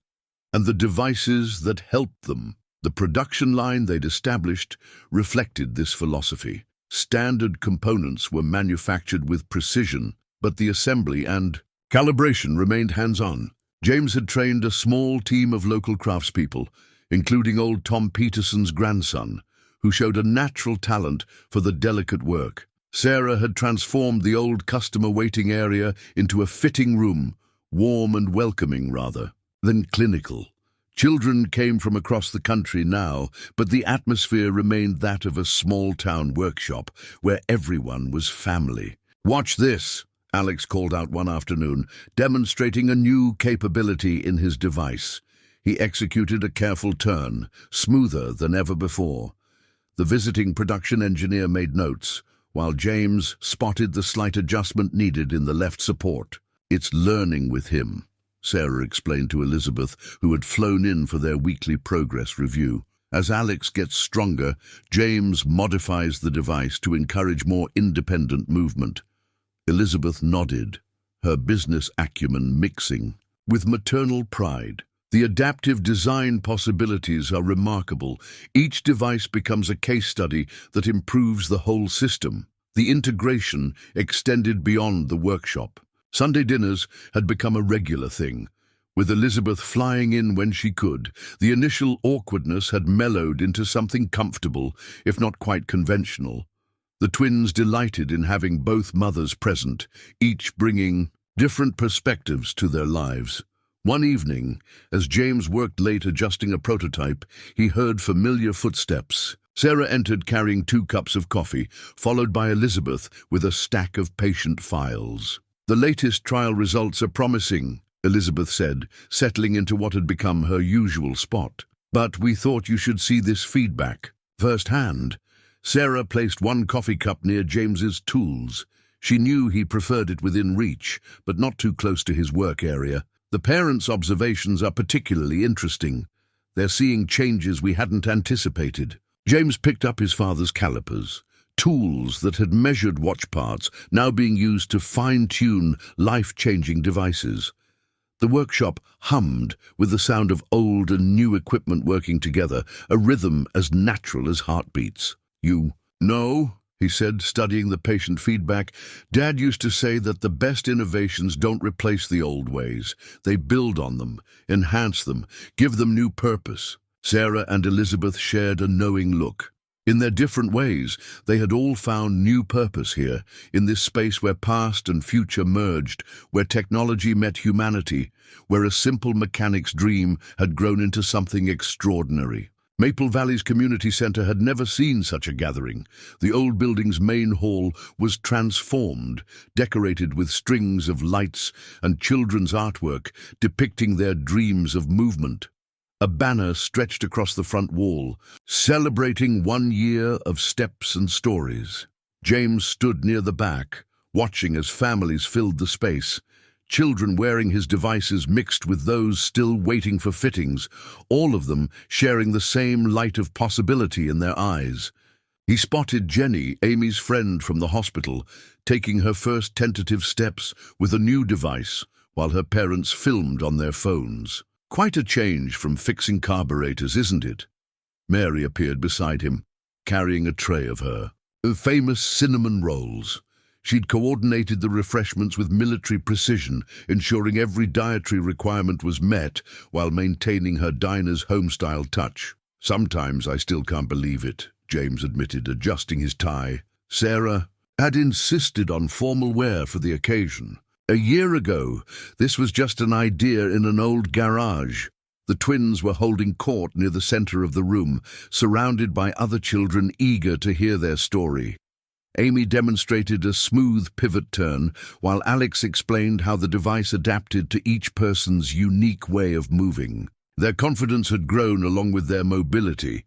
And the devices that helped them, the production line they'd established, reflected this philosophy. Standard components were manufactured with precision, but the assembly and calibration remained hands-on. James had trained a small team of local craftspeople, including old Tom Peterson's grandson, who showed a natural talent for the delicate work. Sarah had transformed the old customer waiting area into a fitting room warm and welcoming rather than clinical. Children came from across the country now, but the atmosphere remained that of a small-town workshop where everyone was family. "Watch this," Alex called out one afternoon, demonstrating a new capability in his device. He executed a careful turn, smoother than ever before. The visiting production engineer made notes, while James spotted the slight adjustment needed in the left support. "It's learning with him," Sarah explained to Elizabeth, who had flown in for their weekly progress review. "As Alex gets stronger, James modifies the device to encourage more independent movement." Elizabeth nodded, her business acumen mixing with maternal pride. The adaptive design possibilities are remarkable. Each device becomes a case study that improves the whole system. The integration extended beyond the workshop. Sunday dinners had become a regular thing. With Elizabeth flying in when she could, the initial awkwardness had mellowed into something comfortable, if not quite conventional. The twins delighted in having both mothers present, each bringing different perspectives to their lives. One evening, as James worked late adjusting a prototype, he heard familiar footsteps. Sarah entered carrying 2 cups of coffee, followed by Elizabeth with a stack of patient files. "The latest trial results are promising," Elizabeth said, settling into what had become her usual spot. "But we thought you should see this feedback firsthand." Sarah placed 1 coffee cup near James's tools. She knew he preferred it within reach, but not too close to his work area. "The parents' observations are particularly interesting. They're seeing changes we hadn't anticipated." James picked up his father's calipers, tools that had measured watch parts, now being used to fine-tune life-changing devices. The workshop hummed with the sound of old and new equipment working together, a rhythm as natural as heartbeats. "You know," he said, studying the patient feedback, "Dad used to say that the best innovations don't replace the old ways. They build on them, enhance them, give them new purpose." Sarah and Elizabeth shared a knowing look. In their different ways, they had all found new purpose here, in this space where past and future merged, where technology met humanity, where a simple mechanic's dream had grown into something extraordinary. Maple Valley's community center had never seen such a gathering. The old building's main hall was transformed, decorated with strings of lights and children's artwork depicting their dreams of movement. A banner stretched across the front wall, celebrating 1 year of steps and stories. James stood near the back, watching as families filled the space. Children wearing his devices mixed with those still waiting for fittings, all of them sharing the same light of possibility in their eyes. He spotted Jenny, Amy's friend from the hospital, taking her first tentative steps with a new device, while her parents filmed on their phones. "Quite a change from fixing carburetors, isn't it?" Mary appeared beside him, carrying a tray of her famous cinnamon rolls. She'd coordinated the refreshments with military precision, ensuring every dietary requirement was met while maintaining her diner's home-style touch. "Sometimes I still can't believe it," James admitted, adjusting his tie. Sarah had insisted on formal wear for the occasion. A year ago, this was just an idea in an old garage. The twins were holding court near the center of the room, surrounded by other children eager to hear their story. Amy demonstrated a smooth pivot turn, while Alex explained how the device adapted to each person's unique way of moving. Their confidence had grown along with their mobility,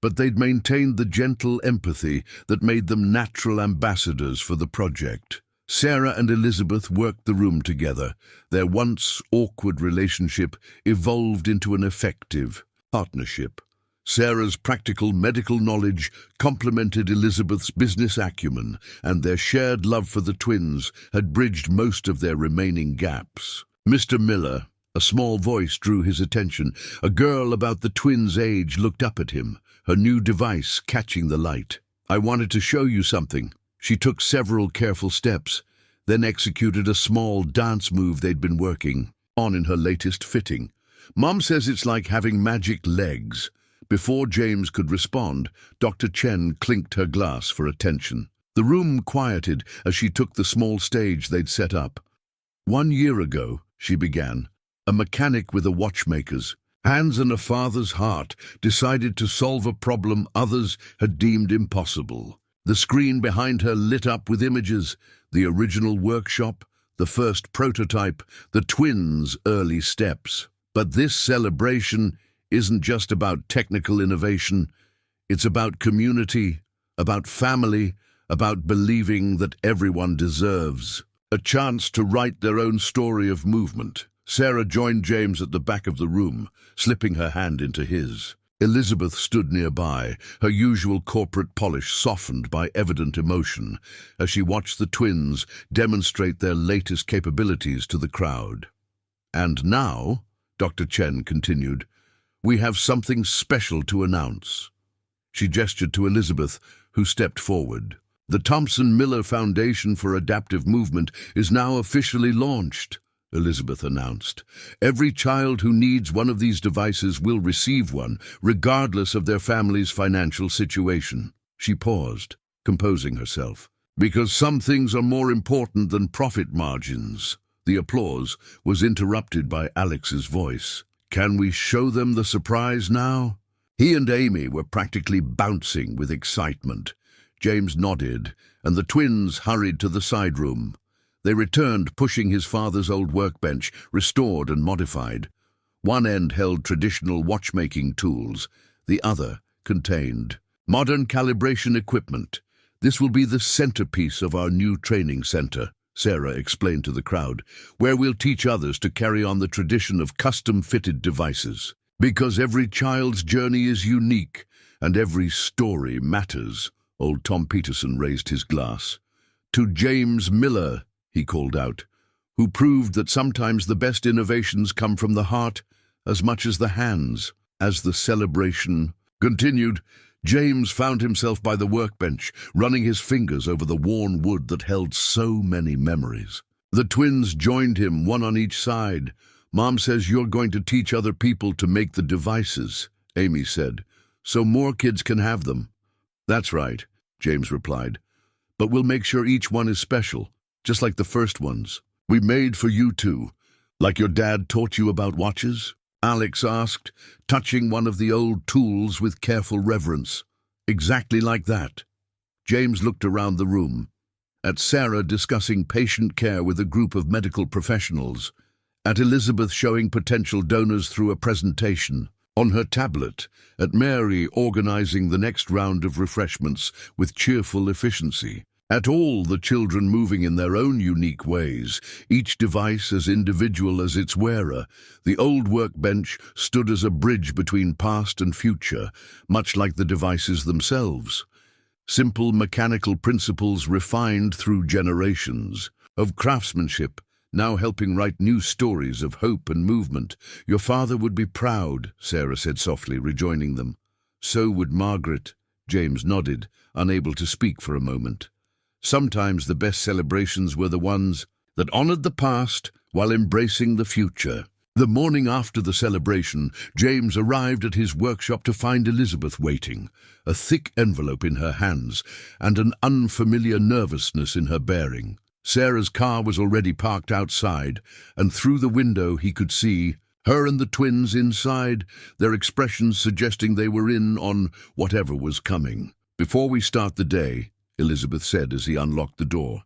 but they'd maintained the gentle empathy that made them natural ambassadors for the project. Sarah and Elizabeth worked the room together. Their once awkward relationship evolved into an effective partnership. Sarah's practical medical knowledge complemented Elizabeth's business acumen, and their shared love for the twins had bridged most of their remaining gaps. Mr. Miller, a small voice drew his attention. A girl about the twins' age looked up at him, her new device catching the light. "I wanted to show you something." She took several careful steps, then executed a small dance move they'd been working on in her latest fitting. "Mom says it's like having magic legs." Before James could respond, Dr. Chen clinked her glass for attention. The room quieted as she took the small stage they'd set up. 1 year ago, she began. A mechanic with a watchmaker's hands and a father's heart decided to solve a problem others had deemed impossible. The screen behind her lit up with images, the original workshop, the first prototype, the twins' early steps. But this celebration isn't just about technical innovation. It's about community, about family, about believing that everyone deserves a chance to write their own story of movement. Sarah joined James at the back of the room, slipping her hand into his. Elizabeth stood nearby, her usual corporate polish softened by evident emotion, as she watched the twins demonstrate their latest capabilities to the crowd. "And now," Dr. Chen continued, "we have something special to announce." She gestured to Elizabeth, who stepped forward. "The Thompson-Miller Foundation for Adaptive Movement is now officially launched," Elizabeth announced. "Every child who needs one of these devices will receive one, regardless of their family's financial situation." She paused, composing herself. "Because some things are more important than profit margins." The applause was interrupted by Alex's voice. "Can we show them the surprise now?" He and Amy were practically bouncing with excitement. James nodded, and the twins hurried to the side room. They returned, pushing his father's old workbench, restored and modified. One end held traditional watchmaking tools, the other contained modern calibration equipment. "This will be the centerpiece of our new training center," Sarah explained to the crowd, "where we'll teach others to carry on the tradition of custom-fitted devices. Because every child's journey is unique, and every story matters." Old Tom Peterson raised his glass. "To James Miller," he called out, "who proved that sometimes the best innovations come from the heart as much as the hands." As the celebration continued, James found himself by the workbench, running his fingers over the worn wood that held so many memories. The twins joined him, one on each side. "Mom says you're going to teach other people to make the devices," Amy said, "so more kids can have them." "That's right," James replied, "but we'll make sure each one is special, just like the first ones. We made for you too, like your dad taught you about watches?" Alex asked, touching one of the old tools with careful reverence. "Exactly like that." James looked around the room, at Sarah discussing patient care with a group of medical professionals, at Elizabeth showing potential donors through a presentation on her tablet, at Mary organizing the next round of refreshments with cheerful efficiency, at all the children moving in their own unique ways, each device as individual as its wearer. The old workbench stood as a bridge between past and future, much like the devices themselves. Simple mechanical principles refined through generations of craftsmanship, now helping write new stories of hope and movement. "Your father would be proud," Sarah said softly, rejoining them. "So would Margaret," James nodded, unable to speak for a moment. Sometimes the best celebrations were the ones that honored the past while embracing the future. The morning after the celebration, James arrived at his workshop to find Elizabeth waiting, a thick envelope in her hands and an unfamiliar nervousness in her bearing. Sarah's car was already parked outside, and through the window he could see her and the twins inside, their expressions suggesting they were in on whatever was coming. "Before we start the day," Elizabeth said as he unlocked the door,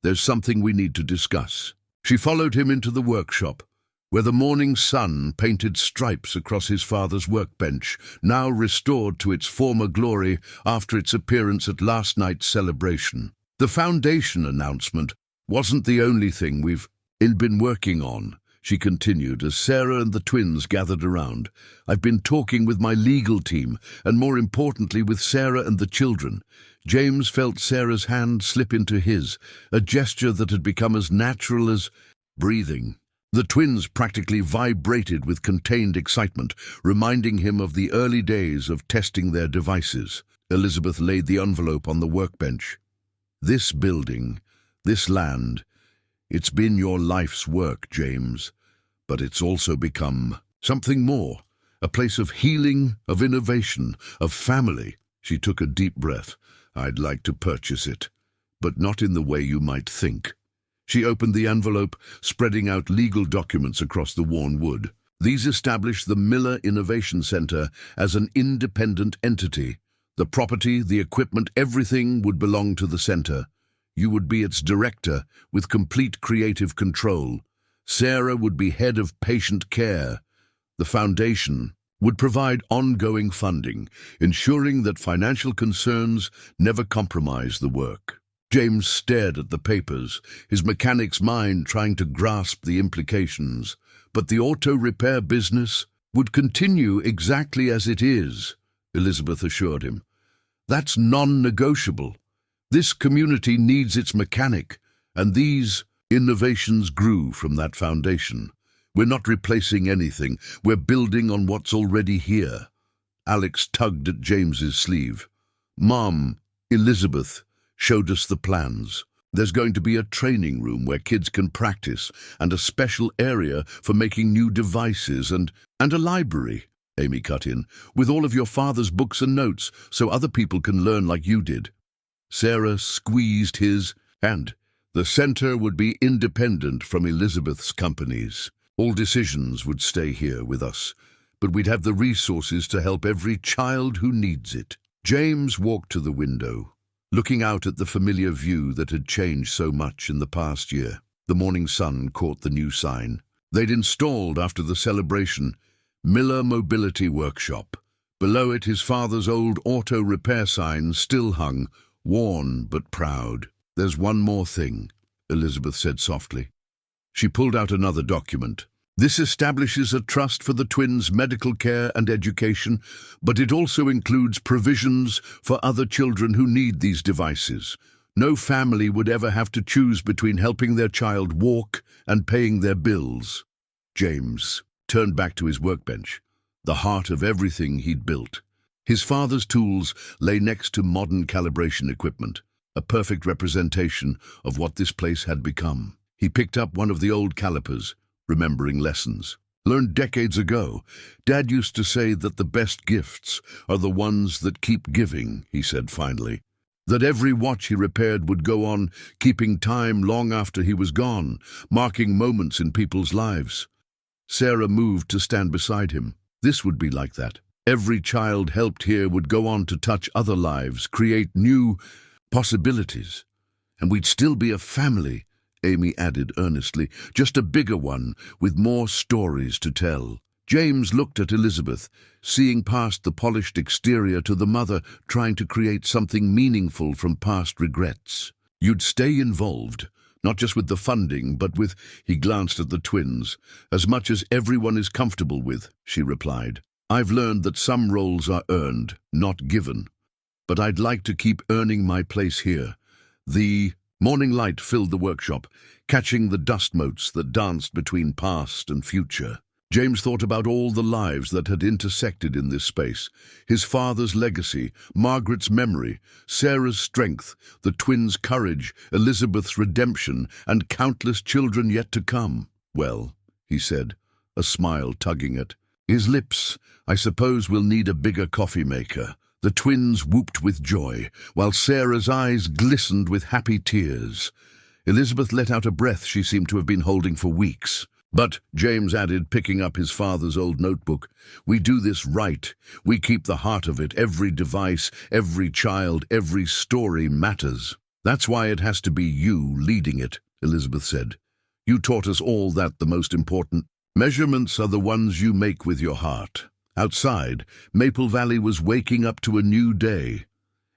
"there's something we need to discuss." She followed him into the workshop, where the morning sun painted stripes across his father's workbench, now restored to its former glory after its appearance at last night's celebration. "The foundation announcement wasn't the only thing we've been working on," she continued as Sarah and the twins gathered around. "I've been talking with my legal team, and more importantly with Sarah and the children." James felt Sarah's hand slip into his, a gesture that had become as natural as breathing. The twins practically vibrated with contained excitement, reminding him of the early days of testing their devices. Elizabeth laid the envelope on the workbench. "This building, this land, it's been your life's work, James, but it's also become something more, a place of healing, of innovation, of family." She took a deep breath. "I'd like to purchase it, but not in the way you might think." She opened the envelope, spreading out legal documents across the worn wood. These established the Miller Innovation Center as an independent entity. The property, the equipment, everything would belong to the center. You would be its director, with complete creative control. Sarah would be head of patient care. The foundation would provide ongoing funding, ensuring that financial concerns never compromise the work. James stared at the papers, his mechanic's mind trying to grasp the implications. But the auto repair business would continue exactly as it is, Elizabeth assured him. That's non-negotiable. This community needs its mechanic, and these innovations grew from that foundation. We're not replacing anything. We're building on what's already here. Alex tugged at James's sleeve. Mom, Elizabeth showed us the plans. There's going to be a training room where kids can practice, and a special area for making new devices, and a library, Amy cut in, with all of your father's books and notes, so other people can learn like you did. Sarah squeezed his hand. The center would be independent from Elizabeth's companies. All decisions would stay here with us, but we'd have the resources to help every child who needs it. James walked to the window, looking out at the familiar view that had changed so much in the past year. The morning sun caught the new sign. They'd installed, after the celebration, Miller Mobility Workshop. Below it, his father's old auto repair sign still hung, worn but proud. There's one more thing, Elizabeth said softly. She pulled out another document. This establishes a trust for the twins' medical care and education, but it also includes provisions for other children who need these devices. No family would ever have to choose between helping their child walk and paying their bills. James turned back to his workbench, the heart of everything he'd built. His father's tools lay next to modern calibration equipment, a perfect representation of what this place had become. He picked up one of the old calipers, remembering lessons learned decades ago. Dad used to say that the best gifts are the ones that keep giving, he said finally. That every watch he repaired would go on, keeping time long after he was gone, marking moments in people's lives. Sarah moved to stand beside him. This would be like that. Every child helped here would go on to touch other lives, create new possibilities. And we'd still be a family, Amy added earnestly, just a bigger one, with more stories to tell. James looked at Elizabeth, seeing past the polished exterior to the mother trying to create something meaningful from past regrets. You'd stay involved, not just with the funding, but with, he glanced at the twins, as much as everyone is comfortable with, she replied. I've learned that some roles are earned, not given. But I'd like to keep earning my place here. The morning light filled the workshop, catching the dust motes that danced between past and future. James thought about all the lives that had intersected in this space. His father's legacy, Margaret's memory, Sarah's strength, the twins' courage, Elizabeth's redemption, and countless children yet to come. Well, he said, a smile tugging at his lips, I suppose we'll need a bigger coffee maker. The twins whooped with joy, while Sarah's eyes glistened with happy tears. Elizabeth let out a breath she seemed to have been holding for weeks. But, James added, picking up his father's old notebook, we do this right. We keep the heart of it. Every device, every child, every story matters. That's why it has to be you leading it, Elizabeth said. You taught us all that the most important measurements are the ones you make with your heart. Outside, Maple Valley was waking up to a new day.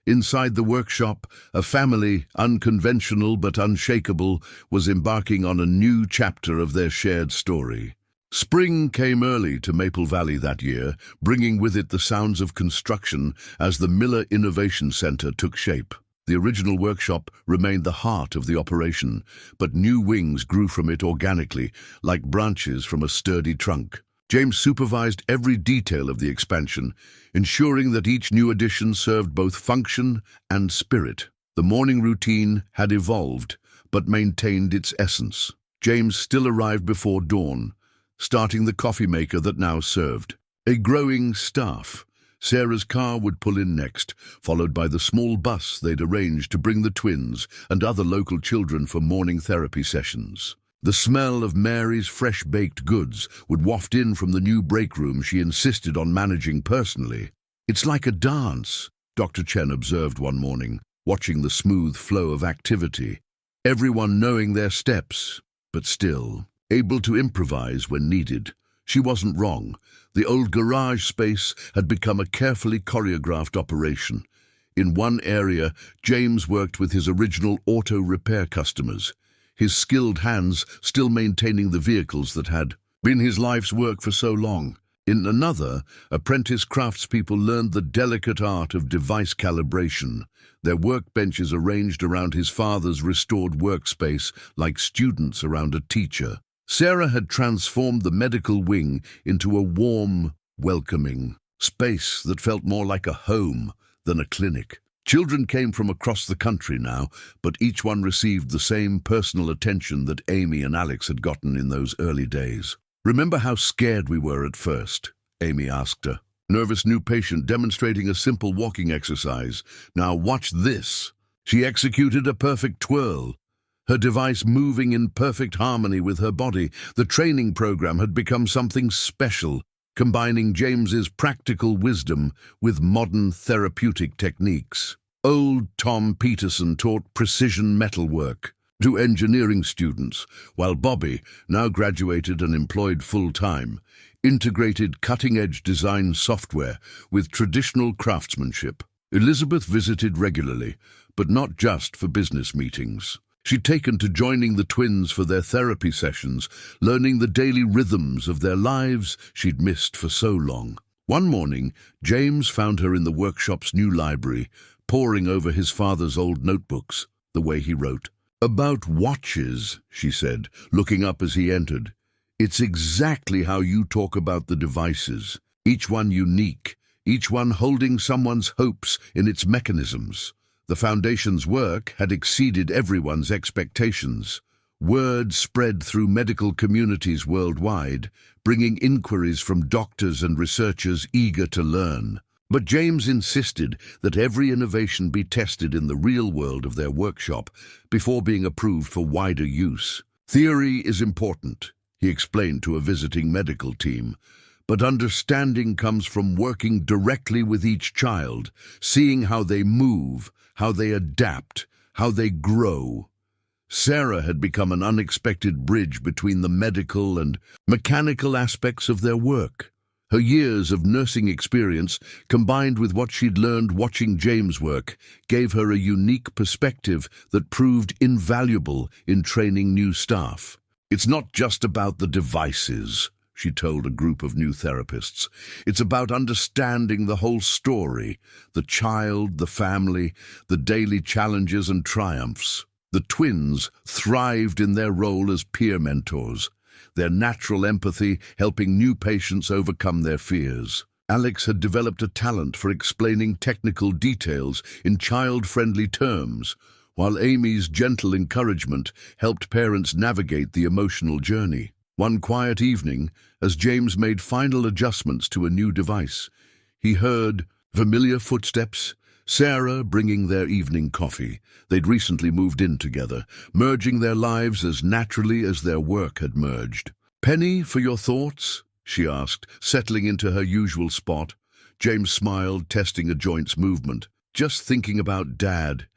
Inside the workshop, a family, unconventional but unshakable, was embarking on a new chapter of their shared story. Spring came early to Maple Valley that year, bringing with it the sounds of construction as the Miller Innovation Center took shape. The original workshop remained the heart of the operation, but new wings grew from it organically, like branches from a sturdy trunk. James supervised every detail of the expansion, ensuring that each new addition served both function and spirit. The morning routine had evolved, but maintained its essence. James still arrived before dawn, starting the coffee maker that now served. A growing staff, Sarah's car would pull in next, followed by the small bus they'd arranged to bring the twins and other local children for morning therapy sessions. The smell of Mary's fresh-baked goods would waft in from the new break room she insisted on managing personally. "It's like a dance," Dr. Chen observed one morning, watching the smooth flow of activity. Everyone knowing their steps, but still able to improvise when needed. She wasn't wrong. The old garage space had become a carefully choreographed operation. In one area, James worked with his original auto repair customers, his skilled hands still maintaining the vehicles that had been his life's work for so long. In another, apprentice craftspeople learned the delicate art of device calibration, their workbenches arranged around his father's restored workspace like students around a teacher. Sarah had transformed the medical wing into a warm, welcoming space that felt more like a home than a clinic. Children came from across the country now, but each one received the same personal attention that Amy and Alex had gotten in those early days. "Remember how scared we were at first?" Amy asked her. Nervous new patient demonstrating a simple walking exercise. "Now watch this." She executed a perfect twirl, her device moving in perfect harmony with her body. The training program had become something special, combining James's practical wisdom with modern therapeutic techniques. Old Tom Peterson taught precision metalwork to engineering students, while Bobby, now graduated and employed full-time, integrated cutting-edge design software with traditional craftsmanship. Elizabeth visited regularly, but not just for business meetings. She'd taken to joining the twins for their therapy sessions, learning the daily rhythms of their lives she'd missed for so long. One morning, James found her in the workshop's new library, poring over his father's old notebooks, the way he wrote. "About watches," she said, looking up as he entered. "It's exactly how you talk about the devices, each one unique, each one holding someone's hopes in its mechanisms." The Foundation's work had exceeded everyone's expectations. Word spread through medical communities worldwide, bringing inquiries from doctors and researchers eager to learn. But James insisted that every innovation be tested in the real world of their workshop before being approved for wider use. "Theory is important," he explained to a visiting medical team, "but understanding comes from working directly with each child, seeing how they move, how they adapt, how they grow." Sarah had become an unexpected bridge between the medical and mechanical aspects of their work. Her years of nursing experience, combined with what she'd learned watching James work, gave her a unique perspective that proved invaluable in training new staff. "It's not just about the devices," she told a group of new therapists. "It's about understanding the whole story, the child, the family, the daily challenges and triumphs." The twins thrived in their role as peer mentors, their natural empathy helping new patients overcome their fears. Alex had developed a talent for explaining technical details in child-friendly terms, while Amy's gentle encouragement helped parents navigate the emotional journey. One quiet evening, as James made final adjustments to a new device, he heard familiar footsteps, Sarah bringing their evening coffee. They'd recently moved in together, merging their lives as naturally as their work had merged. "Penny, for your thoughts?" she asked, settling into her usual spot. James smiled, testing a joint's movement. "Just thinking about Dad.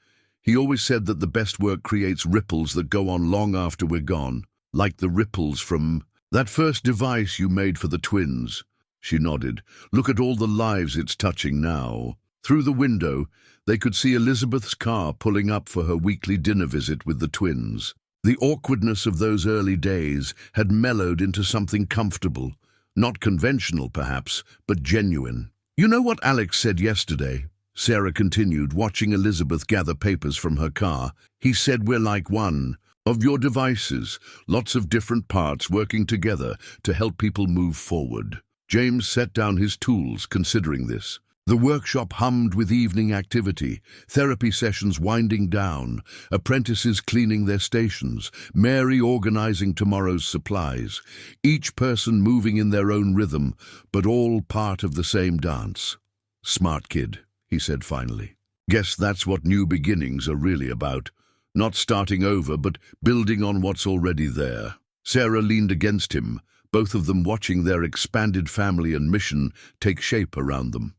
He always said that the best work creates ripples that go on long after we're gone, like the ripples from that first device you made for the twins." She nodded. "Look at all the lives it's touching now." Through the window, they could see Elizabeth's car pulling up for her weekly dinner visit with the twins. The awkwardness of those early days had mellowed into something comfortable, not conventional perhaps, but genuine. "You know what Alex said yesterday?" Sarah continued, watching Elizabeth gather papers from her car. "He said we're like one of your devices, lots of different parts working together to help people move forward." James set down his tools, considering this. The workshop hummed with evening activity, therapy sessions winding down, apprentices cleaning their stations, Mary organizing tomorrow's supplies, each person moving in their own rhythm, but all part of the same dance. "Smart kid," he said finally. "Guess that's what new beginnings are really about. Not starting over, but building on what's already there." Sarah leaned against him, both of them watching their expanded family and mission take shape around them.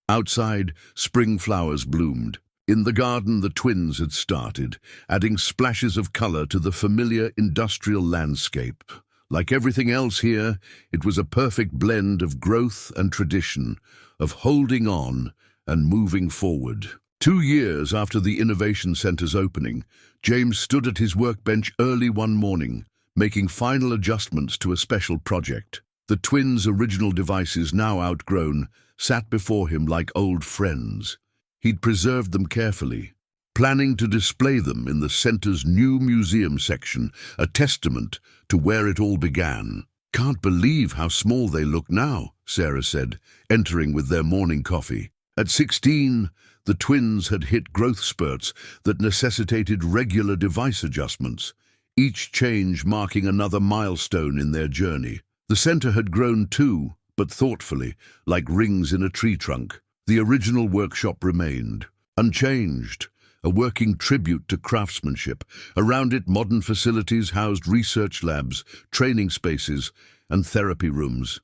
Outside, spring flowers bloomed. In the garden, the twins had started, adding splashes of color to the familiar industrial landscape. Like everything else here, it was a perfect blend of growth and tradition, of holding on and moving forward. 2 years after the Innovation Center's opening, James stood at his workbench early one morning, making final adjustments to a special project. The twins' original devices, now outgrown, sat before him like old friends. He'd preserved them carefully, planning to display them in the center's new museum section, a testament to where it all began. "Can't believe how small they look now," Sarah said, entering with their morning coffee. At 16, the twins had hit growth spurts that necessitated regular device adjustments, each change marking another milestone in their journey. The center had grown too, but thoughtfully, like rings in a tree trunk. The original workshop remained, unchanged, a working tribute to craftsmanship. Around it, modern facilities housed research labs, training spaces, and therapy rooms.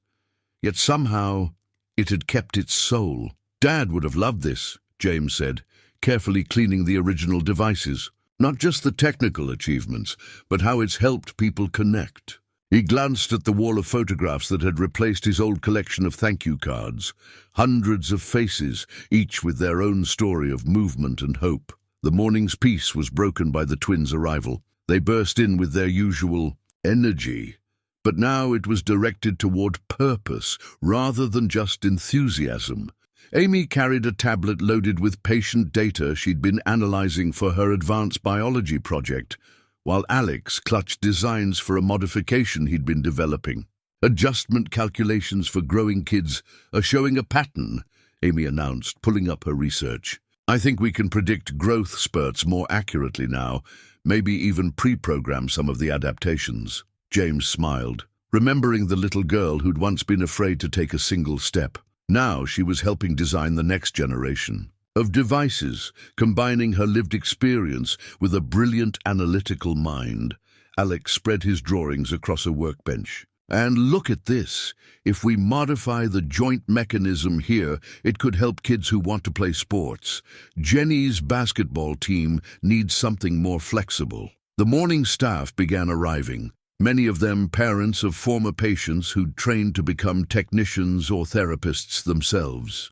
Yet somehow, it had kept its soul. "Dad would have loved this," James said, carefully cleaning the original devices. "Not just the technical achievements, but how it's helped people connect." He glanced at the wall of photographs that had replaced his old collection of thank you cards. Hundreds of faces, each with their own story of movement and hope. The morning's peace was broken by the twins' arrival. They burst in with their usual energy, but now it was directed toward purpose rather than just enthusiasm. Amy carried a tablet loaded with patient data she'd been analyzing for her advanced biology project, while Alex clutched designs for a modification he'd been developing. "Adjustment calculations for growing kids are showing a pattern," Amy announced, pulling up her research. "I think we can predict growth spurts more accurately now, maybe even pre-program some of the adaptations." James smiled, remembering the little girl who'd once been afraid to take a single step. Now she was helping design the next generation of devices, combining her lived experience with a brilliant analytical mind. Alex spread his drawings across a workbench. "And look at this. If we modify the joint mechanism here, it could help kids who want to play sports. Jenny's basketball team needs something more flexible." The morning staff began arriving, many of them parents of former patients who'd trained to become technicians or therapists themselves.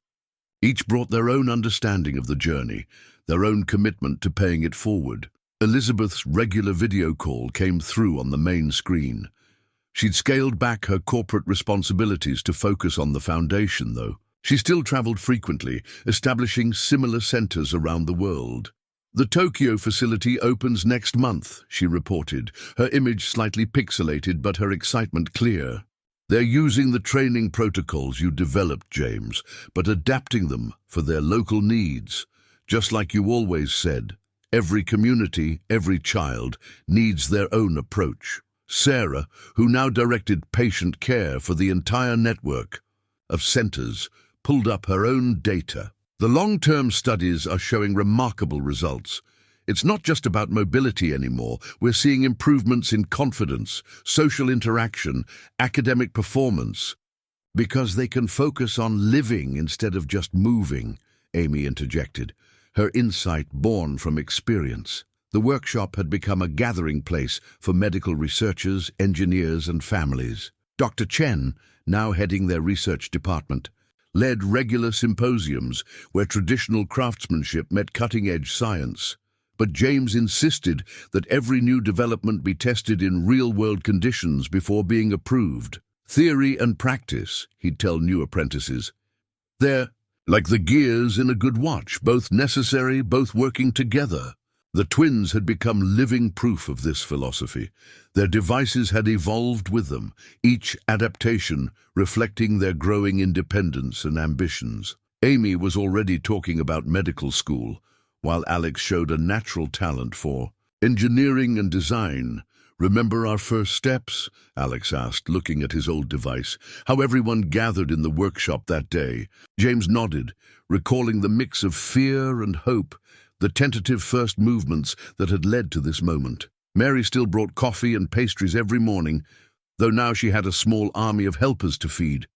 Each brought their own understanding of the journey, their own commitment to paying it forward. Elizabeth's regular video call came through on the main screen. She'd scaled back her corporate responsibilities to focus on the foundation, though. She still traveled frequently, establishing similar centers around the world. "The Tokyo facility opens next month," she reported, her image slightly pixelated but her excitement clear. "They're using the training protocols you developed, James, but adapting them for their local needs. Just like you always said, every community, every child, needs their own approach." Sarah, who now directed patient care for the entire network of centers, pulled up her own data. "The long-term studies are showing remarkable results. It's not just about mobility anymore. We're seeing improvements in confidence, social interaction, academic performance. Because they can focus on living instead of just moving," Amy interjected, her insight born from experience. The workshop had become a gathering place for medical researchers, engineers, and families. Dr. Chen, now heading their research department, led regular symposiums where traditional craftsmanship met cutting-edge science. But James insisted that every new development be tested in real-world conditions before being approved. "Theory and practice," he'd tell new apprentices. "They're like the gears in a good watch, both necessary, both working together." The twins had become living proof of this philosophy. Their devices had evolved with them, each adaptation reflecting their growing independence and ambitions. Amy was already talking about medical school, while Alex showed a natural talent for Engineering and design. Remember our first steps? Alex asked, looking at his old device. How everyone gathered in the workshop that day. James nodded, recalling the mix of fear and hope, the tentative first movements that had led to this moment. Mary still brought coffee and pastries every morning, though now she had a small army of helpers to feed.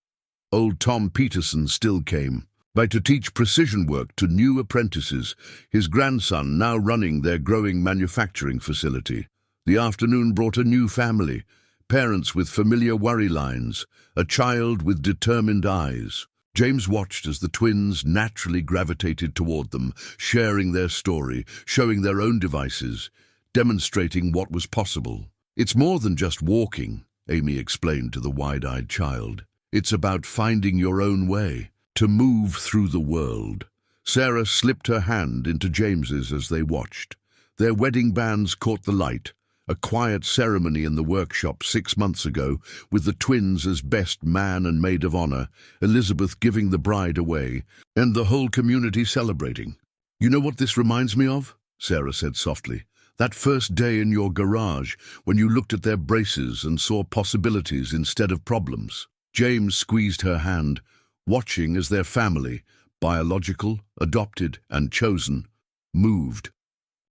Old Tom Peterson still came, to teach precision work to new apprentices, his grandson now running their growing manufacturing facility. The afternoon brought a new family, parents with familiar worry lines, a child with determined eyes. James watched as the twins naturally gravitated toward them, sharing their story, showing their own devices, demonstrating what was possible. It's more than just walking, Amy explained to the wide-eyed child. It's about finding your own way, to move through the world. Sarah slipped her hand into James's as they watched. Their wedding bands caught the light, a quiet ceremony in the workshop 6 months ago, with the twins as best man and maid of honor, Elizabeth giving the bride away, and the whole community celebrating. You know what this reminds me of? Sarah said softly. That first day in your garage, when you looked at their braces and saw possibilities instead of problems. James squeezed her hand, watching as their family, biological, adopted, and chosen, moved.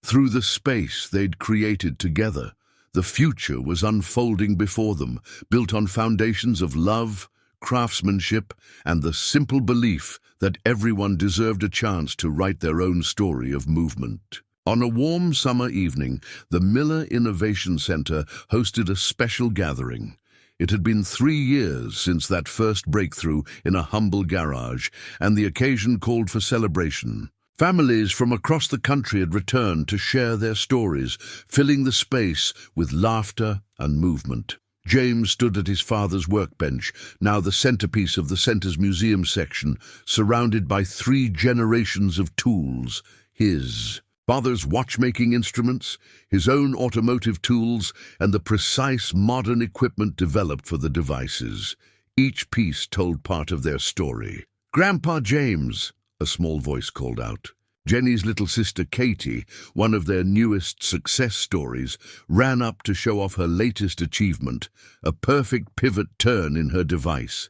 Through the space they'd created together, the future was unfolding before them, built on foundations of love, craftsmanship, and the simple belief that everyone deserved a chance to write their own story of movement. On a warm summer evening, the Miller Innovation Center hosted a special gathering. It had been 3 years since that first breakthrough in a humble garage, and the occasion called for celebration. Families from across the country had returned to share their stories, filling the space with laughter and movement. James stood at his father's workbench, now the centerpiece of the center's museum section, surrounded by 3 generations of tools. His father's watchmaking instruments, his own automotive tools, and the precise modern equipment developed for the devices. Each piece told part of their story. "Grandpa James," a small voice called out. Jenny's little sister Katie, one of their newest success stories, ran up to show off her latest achievement, a perfect pivot turn in her device.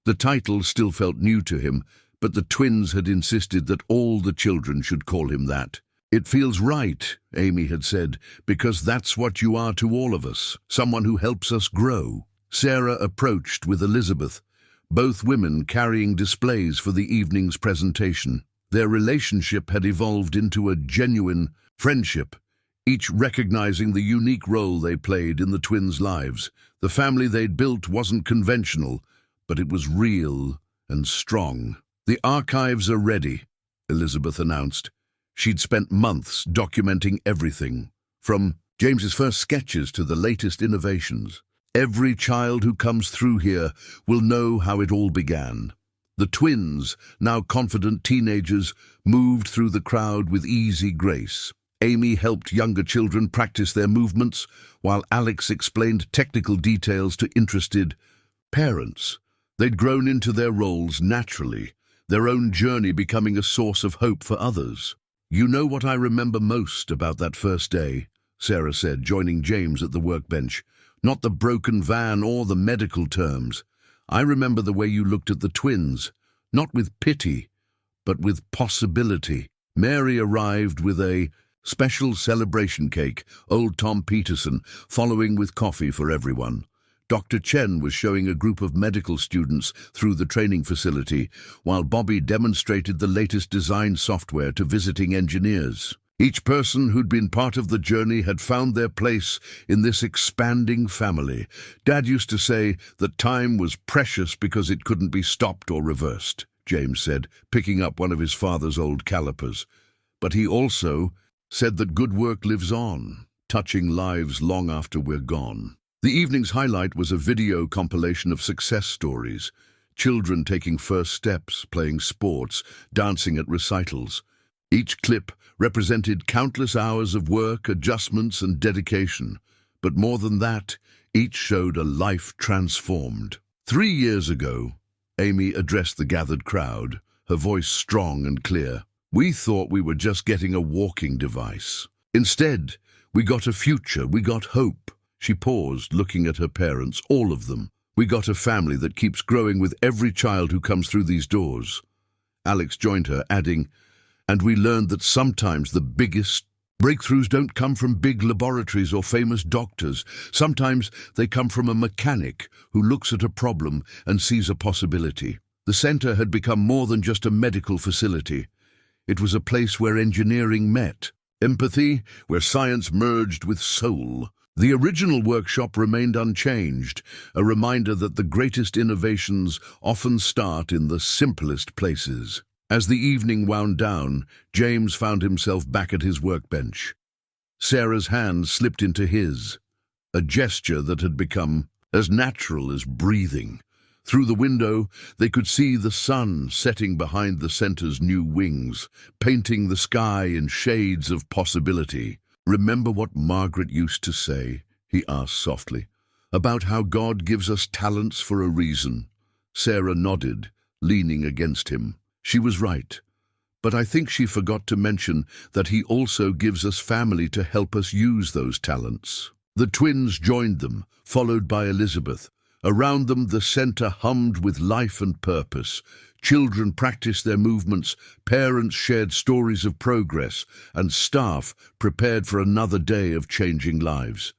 The title still felt new to him, but the twins had insisted that all the children should call him that. "It feels right," Amy had said, "because that's what you are to all of us, someone who helps us grow." Sarah approached with Elizabeth, both women carrying displays for the evening's presentation. Their relationship had evolved into a genuine friendship, each recognizing the unique role they played in the twins' lives. The family they'd built wasn't conventional, but it was real and strong. "The archives are ready," Elizabeth announced. She'd spent months documenting everything, from James's first sketches to the latest innovations. Every child who comes through here will know how it all began. The twins, now confident teenagers, moved through the crowd with easy grace. Amy helped younger children practice their movements, while Alex explained technical details to interested parents. They'd grown into their roles naturally, their own journey becoming a source of hope for others. "You know what I remember most about that first day," Sarah said, joining James at the workbench. "Not the broken van or the medical terms. I remember the way you looked at the twins, not with pity, but with possibility." Mary arrived with a special celebration cake, old Tom Peterson, following with coffee for everyone. Dr. Chen was showing a group of medical students through the training facility, while Bobby demonstrated the latest design software to visiting engineers. Each person who'd been part of the journey had found their place in this expanding family. Dad used to say that time was precious because it couldn't be stopped or reversed, James said, picking up one of his father's old calipers. But he also said that good work lives on, touching lives long after we're gone. The evening's highlight was a video compilation of success stories, children taking first steps, playing sports, dancing at recitals. Each clip represented countless hours of work, adjustments, and dedication. But more than that, each showed a life transformed. 3 years ago, Amy addressed the gathered crowd, her voice strong and clear. "We thought we were just getting a walking device. Instead, We got a future, we got hope. She paused, looking at her parents, all of them. We got a family that keeps growing with every child who comes through these doors. Alex joined her, adding, and we learned that sometimes the biggest breakthroughs don't come from big laboratories or famous doctors. Sometimes they come from a mechanic who looks at a problem and sees a possibility. The center had become more than just a medical facility. It was a place where engineering met, empathy, where science merged with soul. The original workshop remained unchanged, a reminder that the greatest innovations often start in the simplest places. As the evening wound down, James found himself back at his workbench. Sarah's hand slipped into his, a gesture that had become as natural as breathing. Through the window, they could see the sun setting behind the center's new wings, painting the sky in shades of possibility. "Remember what Margaret used to say," he asked softly, "about how God gives us talents for a reason?" Sarah nodded, leaning against him. She was right, but I think she forgot to mention that he also gives us family to help us use those talents. The twins joined them, followed by Elizabeth. Around them, the center hummed with life and purpose. Children practiced their movements, parents shared stories of progress, and staff prepared for another day of changing lives.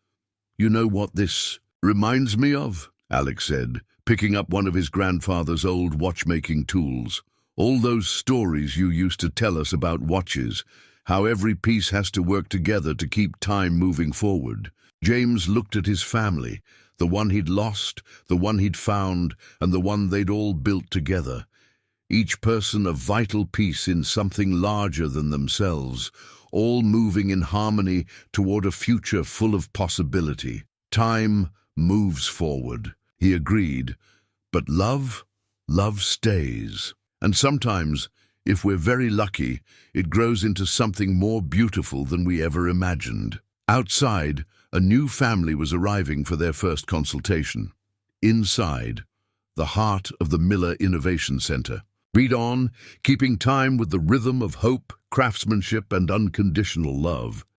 "You know what this reminds me of?" Alex said, picking up one of his grandfather's old watchmaking tools. "All those stories you used to tell us about watches, how every piece has to work together to keep time moving forward." James looked at his family, the one he'd lost, the one he'd found, and the one they'd all built together. Each person a vital piece in something larger than themselves, all moving in harmony toward a future full of possibility. "Time moves forward," he agreed, "but love stays. And sometimes, if we're very lucky, it grows into something more beautiful than we ever imagined." Outside, a new family was arriving for their first consultation. Inside, the heart of the Miller Innovation Center. Read on, keeping time with the rhythm of hope, craftsmanship, and unconditional love.